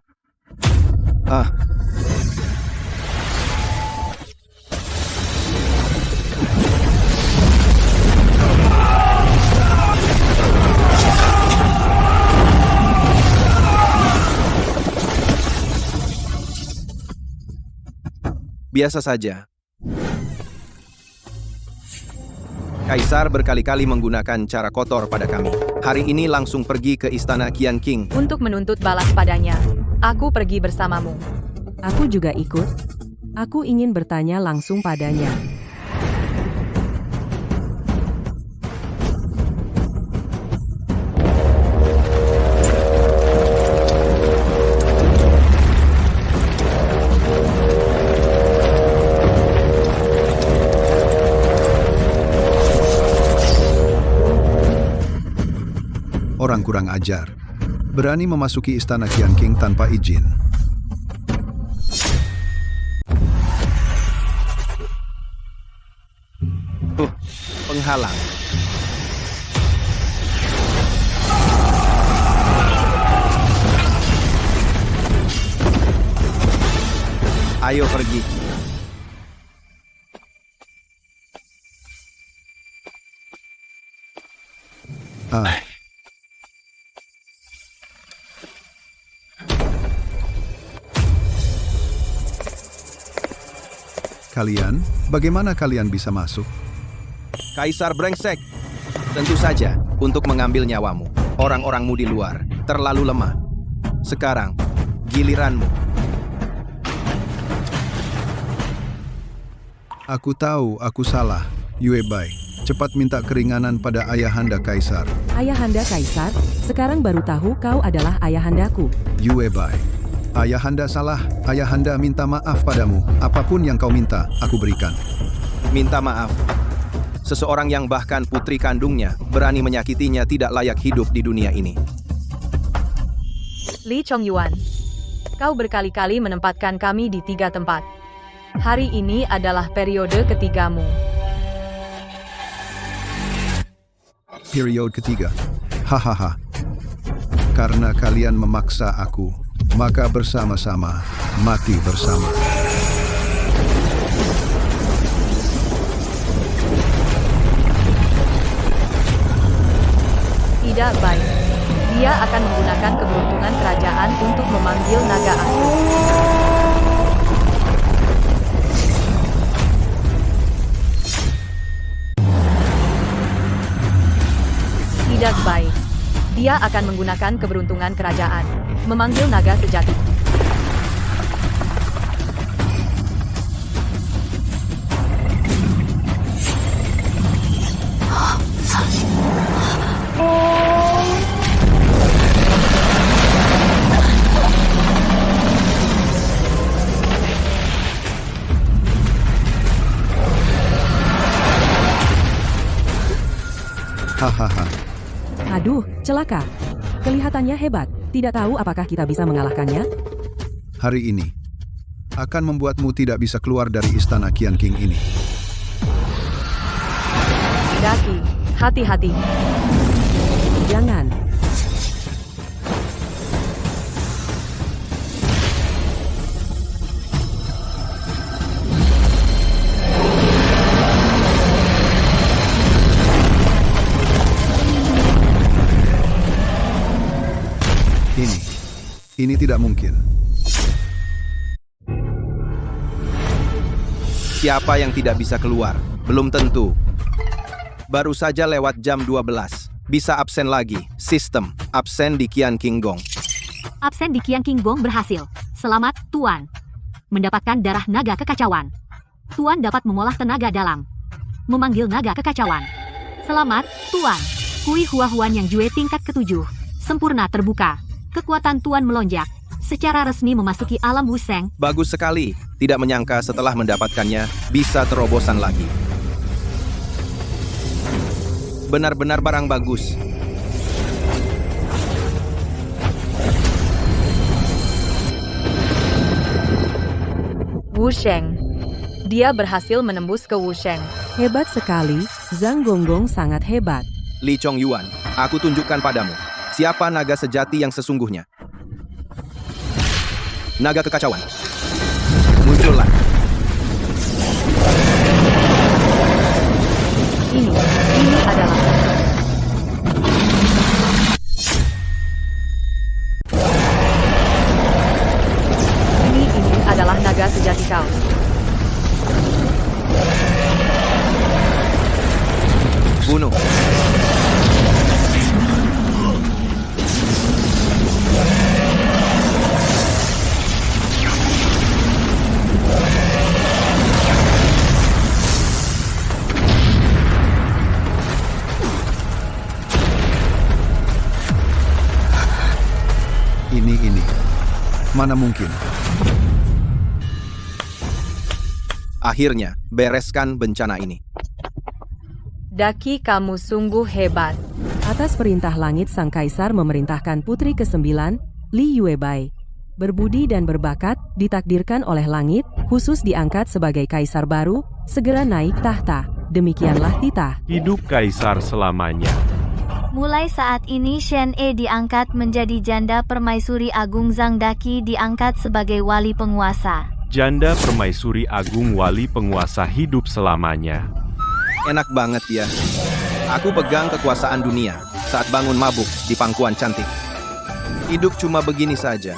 Biasa saja. Kaisar berkali-kali menggunakan cara kotor pada kami. Hari ini langsung pergi ke istana Qian King. Untuk menuntut balas padanya. Aku pergi bersamamu. Aku juga ikut. Aku ingin bertanya langsung padanya. Orang kurang ajar. Berani memasuki istana Qian King tanpa izin. Penghalang. Ayo pergi. Kalian, bagaimana kalian bisa masuk? Kaisar brengsek. Tentu saja, untuk mengambil nyawamu. Orang-orangmu di luar, terlalu lemah. Sekarang, giliranmu. Aku tahu, aku salah. Yue Bai, cepat minta keringanan pada ayahanda Kaisar. Ayahanda Kaisar, sekarang baru tahu kau adalah ayahandaku. Yue Bai, ayahanda salah. Ayahanda minta maaf padamu. Apapun yang kau minta, aku berikan. Minta maaf. Seseorang yang bahkan putri kandungnya berani menyakitinya tidak layak hidup di dunia ini. Li Chongyuan, kau berkali-kali menempatkan kami di 3 tempat. Hari ini adalah periode ketigamu. Periode ketiga. Hahaha. Karena kalian memaksa aku, maka bersama-sama mati bersama. Tidak baik. Dia akan menggunakan keberuntungan kerajaan untuk memanggil naga aku. Tidak baik. Dia akan menggunakan keberuntungan kerajaan, memanggil naga sejati. Hahaha. Aduh, celaka. Kelihatannya hebat. Tidak tahu apakah kita bisa mengalahkannya? Hari ini akan membuatmu tidak bisa keluar dari istana Qian King ini. Daki, hati-hati. Jangan. Ini tidak mungkin. Siapa yang tidak bisa keluar? Belum tentu. Baru saja lewat jam 12. Bisa absen lagi. Sistem. Absen di Qian King Gong. Absen di Qian King Gong berhasil. Selamat, Tuan. Mendapatkan darah naga kekacauan. Tuan dapat mengolah tenaga dalam. Memanggil naga kekacauan. Selamat, Tuan. Kui Hua Huan yang Jue tingkat ke-7. Sempurna terbuka. Kekuatan Tuan melonjak. Secara resmi memasuki alam Wuseng. Bagus sekali. Tidak menyangka setelah mendapatkannya, bisa terobosan lagi. Benar-benar barang bagus. Wusheng. Dia berhasil menembus ke Wusheng. Hebat sekali, Zhang Gonggong sangat hebat. Li Chongyuan, aku tunjukkan padamu. Siapa naga sejati yang sesungguhnya? Naga kekacauan. Muncullah. Ini adalah Ini adalah naga sejati kau. Bunuh. Ini. Mana mungkin? Akhirnya, bereskan bencana ini. Daki, kamu sungguh hebat. Atas perintah langit sang kaisar memerintahkan putri ke-9, Li Yuebai. Berbudi dan berbakat, ditakdirkan oleh langit, khusus diangkat sebagai kaisar baru, segera naik tahta. Demikianlah titah. Hidup kaisar selamanya. Mulai saat ini Shen E diangkat menjadi janda permaisuri agung, Zhang Daki diangkat sebagai wali penguasa. Janda permaisuri agung wali penguasa hidup selamanya. Enak banget ya. Aku pegang kekuasaan dunia saat bangun mabuk di pangkuan cantik. Hidup cuma begini saja.